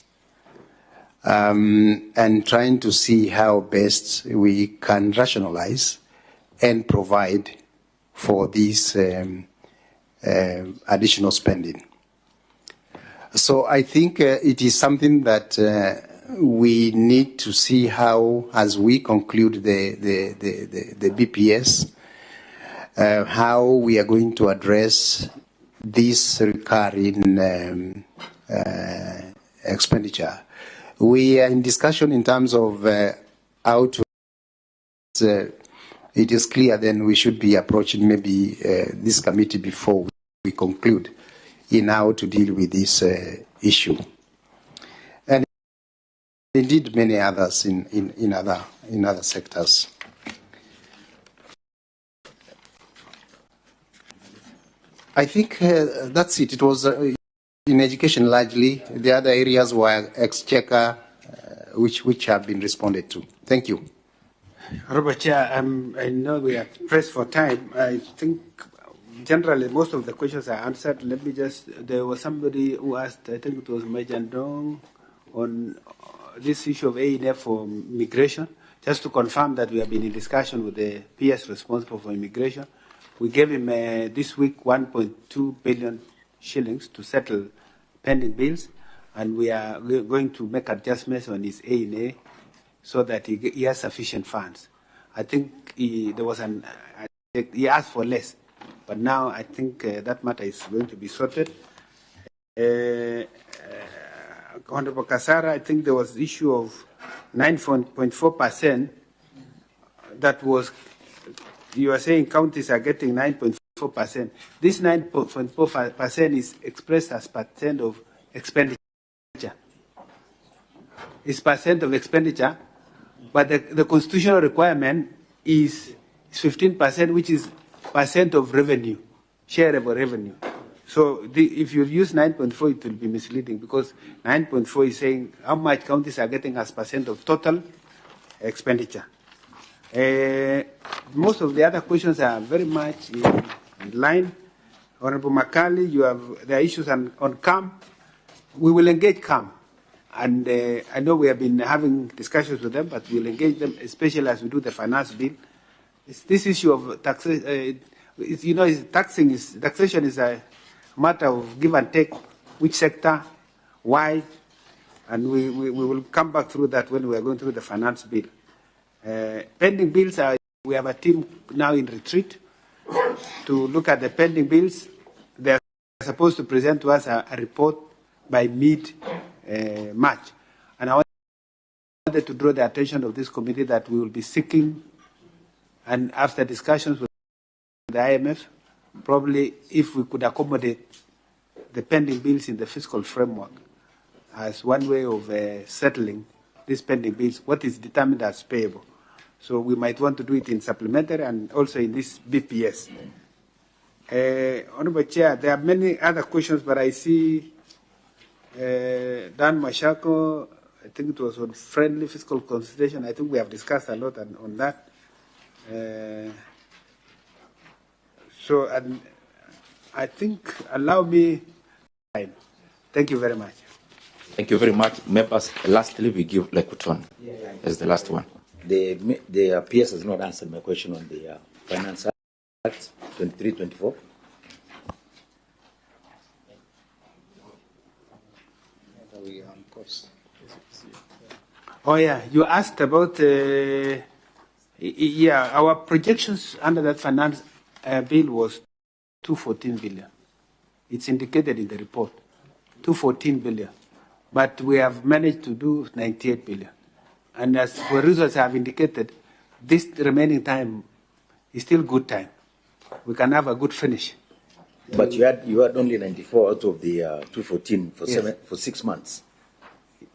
and trying to see how best we can rationalize and provide for this additional spending. So I think it is something that we need to see how, as we conclude the BPS, how we are going to address this recurring expenditure. We are in discussion in terms of how to. It is clear then we should be approaching maybe this committee before we conclude in how to deal with this issue, and indeed many others in other sectors. I think that's it. It was in education largely. The other areas were exchequer, which have been responded to. Thank you. Honorable Chair, I know we are pressed for time. I think generally most of the questions are answered. Let me just, there was somebody who asked, I think it was Major Dong, on this issue of A&F for migration. Just to confirm that we have been in discussion with the PS responsible for immigration. We gave him this week 1.2 billion shillings to settle pending bills, and we're going to make adjustments on his A&A so that he has sufficient funds. I think he asked for less, but now I think that matter is going to be sorted. Honorable Kasara, I think there was the issue of 9.4% that was, you are saying counties are getting 9.4%. This 9.4% is expressed as percent of expenditure. It's percent of expenditure, but the constitutional requirement is 15%, which is percent of revenue, shareable revenue. So if you use 9.4, it will be misleading, because 9.4 is saying how much counties are getting as percent of total expenditure. Most of the other questions are very much in line. Honorable Makali, you have the issues on CAM. We will engage CAM. And I know we have been having discussions with them, but we'll engage them, especially as we do the finance bill. It's this issue of taxation. Taxation is a matter of give and take, which sector, why, and we will come back through that when we are going through the finance bill. Pending bills, we have a team now in retreat to look at the pending bills. They are supposed to present to us a report by mid-March. And I wanted to draw the attention of this committee that we will be seeking And after discussions with the IMF, probably if we could accommodate the pending bills in the fiscal framework as one way of settling these pending bills, what is determined as payable. So we might want to do it in supplementary and also in this BPS. Honorable Chair, there are many other questions, but I see Dan Mashako, I think it was on friendly fiscal consultation. I think we have discussed a lot on that. So I think, allow me time. Thank you very much. Thank you very much. Members, lastly, we give Lekuton as the last one. The PS has not answered my question on the Finance Act 23-24. Oh yeah, you asked about our projections under that finance bill was 214 billion. It's indicated in the report, 214 billion, but we have managed to do 98 billion. And as for results I have indicated, this remaining time is still good time. We can have a good finish. But you had only 94 out of the 214 for 6 months.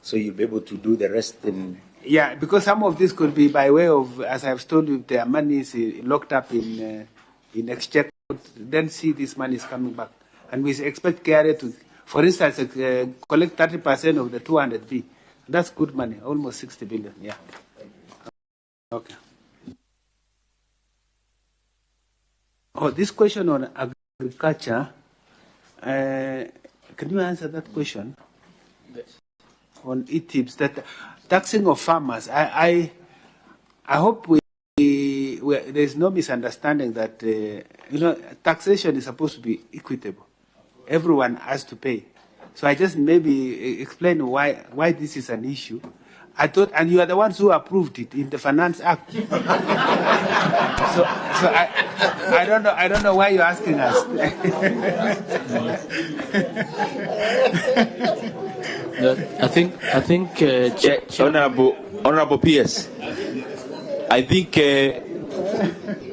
So you'll be able to do the rest in... Yeah, because some of this could be by way of, as I've told you, their money is locked up in exchequer. Then see this money is coming back. And we expect KRA to, for instance, collect 30% of the 200B. That's good money, almost 60 billion, yeah. Okay. Oh, this question on agriculture, can you answer that question? On e-tips, that taxing of farmers, I hope there's no misunderstanding that, taxation is supposed to be equitable. Everyone has to pay. So I just maybe explain why this is an issue. I thought, and you are the ones who approved it in the Finance Act. so I don't know why you're asking us. I think Honorable PS, I think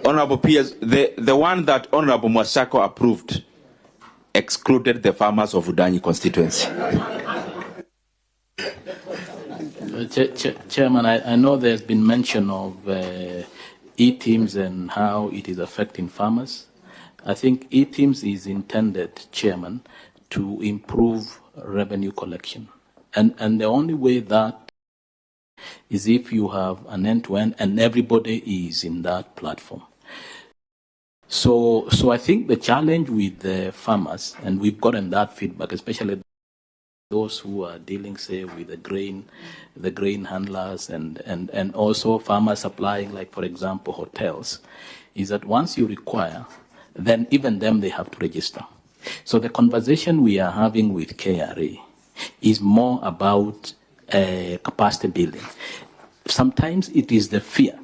Honorable PS, the one that Honorable Mwashako approved excluded the farmers of Udanyi constituency. Chairman, I know there's been mention of e-teams and how it is affecting farmers. I think e-teams is intended, Chairman, to improve revenue collection. And the only way that is if you have an end-to-end and everybody is in that platform. So I think the challenge with the farmers, and we've gotten that feedback, especially those who are dealing, say, with the grain handlers and also farmers supplying, like, for example, hotels, is that once you require, then even them, they have to register. So the conversation we are having with KRA is more about capacity building. Sometimes it is the fear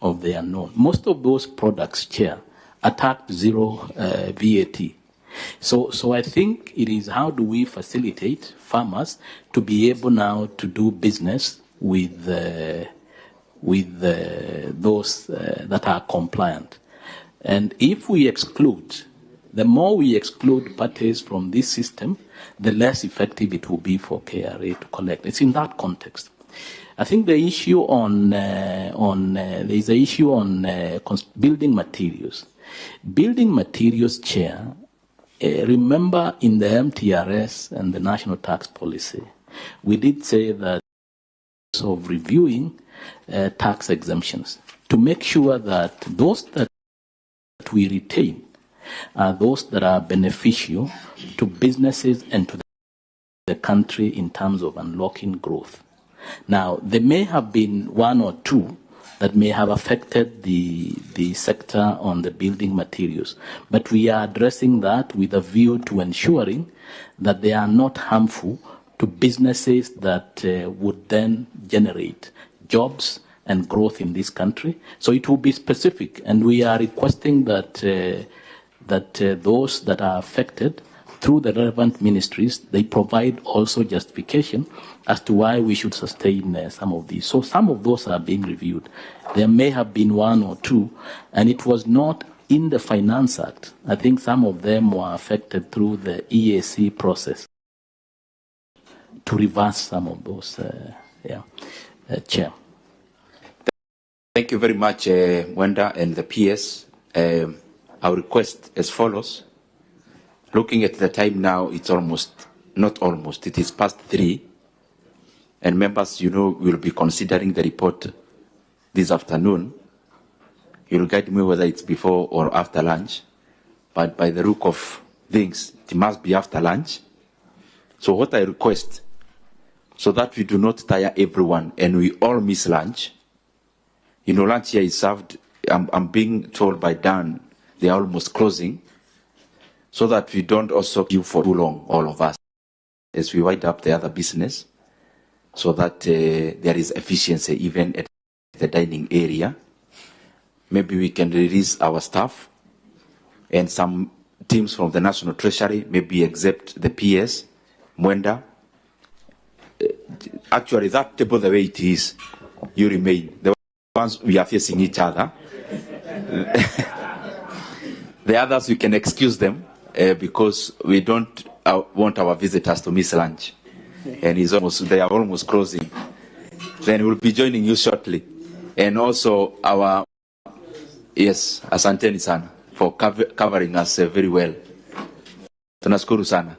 of the unknown. Most of those products, Chair, attack zero VAT. So I think it is how do we facilitate farmers to be able now to do business with those that are compliant. And if we exclude, the more we exclude parties from this system, the less effective it will be for KRA to collect. It's in that context. I think the issue there is an issue on building materials. Building materials, Chair, remember in the MTRS and the National Tax Policy, we did say that of reviewing tax exemptions to make sure that those that we retain are those that are beneficial to businesses and to the country in terms of unlocking growth. Now, there may have been one or two that may have affected the sector on the building materials, but we are addressing that with a view to ensuring that they are not harmful to businesses that would then generate jobs and growth in this country. So it will be specific, and we are requesting that those that are affected through the relevant ministries, they provide also justification as to why we should sustain some of these. So some of those are being reviewed. There may have been one or two, and it was not in the Finance Act. I think some of them were affected through the EAC process to reverse some of those, Chair. Thank you very much, Wenda and the PS. Our request as follows. Looking at the time now, it's it is past 3. And members, will be considering the report this afternoon. You'll guide me whether it's before or after lunch. But by the look of things, it must be after lunch. So what I request, so that we do not tire everyone and we all miss lunch. Lunch here is served, I'm being told by Dan, they are almost closing, so that we don't also queue for too long, all of us, as we wind up the other business, so that there is efficiency even at the dining area. Maybe we can release our staff and some teams from the National Treasury, maybe except the PS, Mwenda. Actually, that table, the way it is, you remain. The ones we are facing each other. The others, we can excuse them because we don't want our visitors to miss lunch. And they are almost closing. Then we'll be joining you shortly. And also our, asanteni sana for covering us very well. Tunashukuru sana.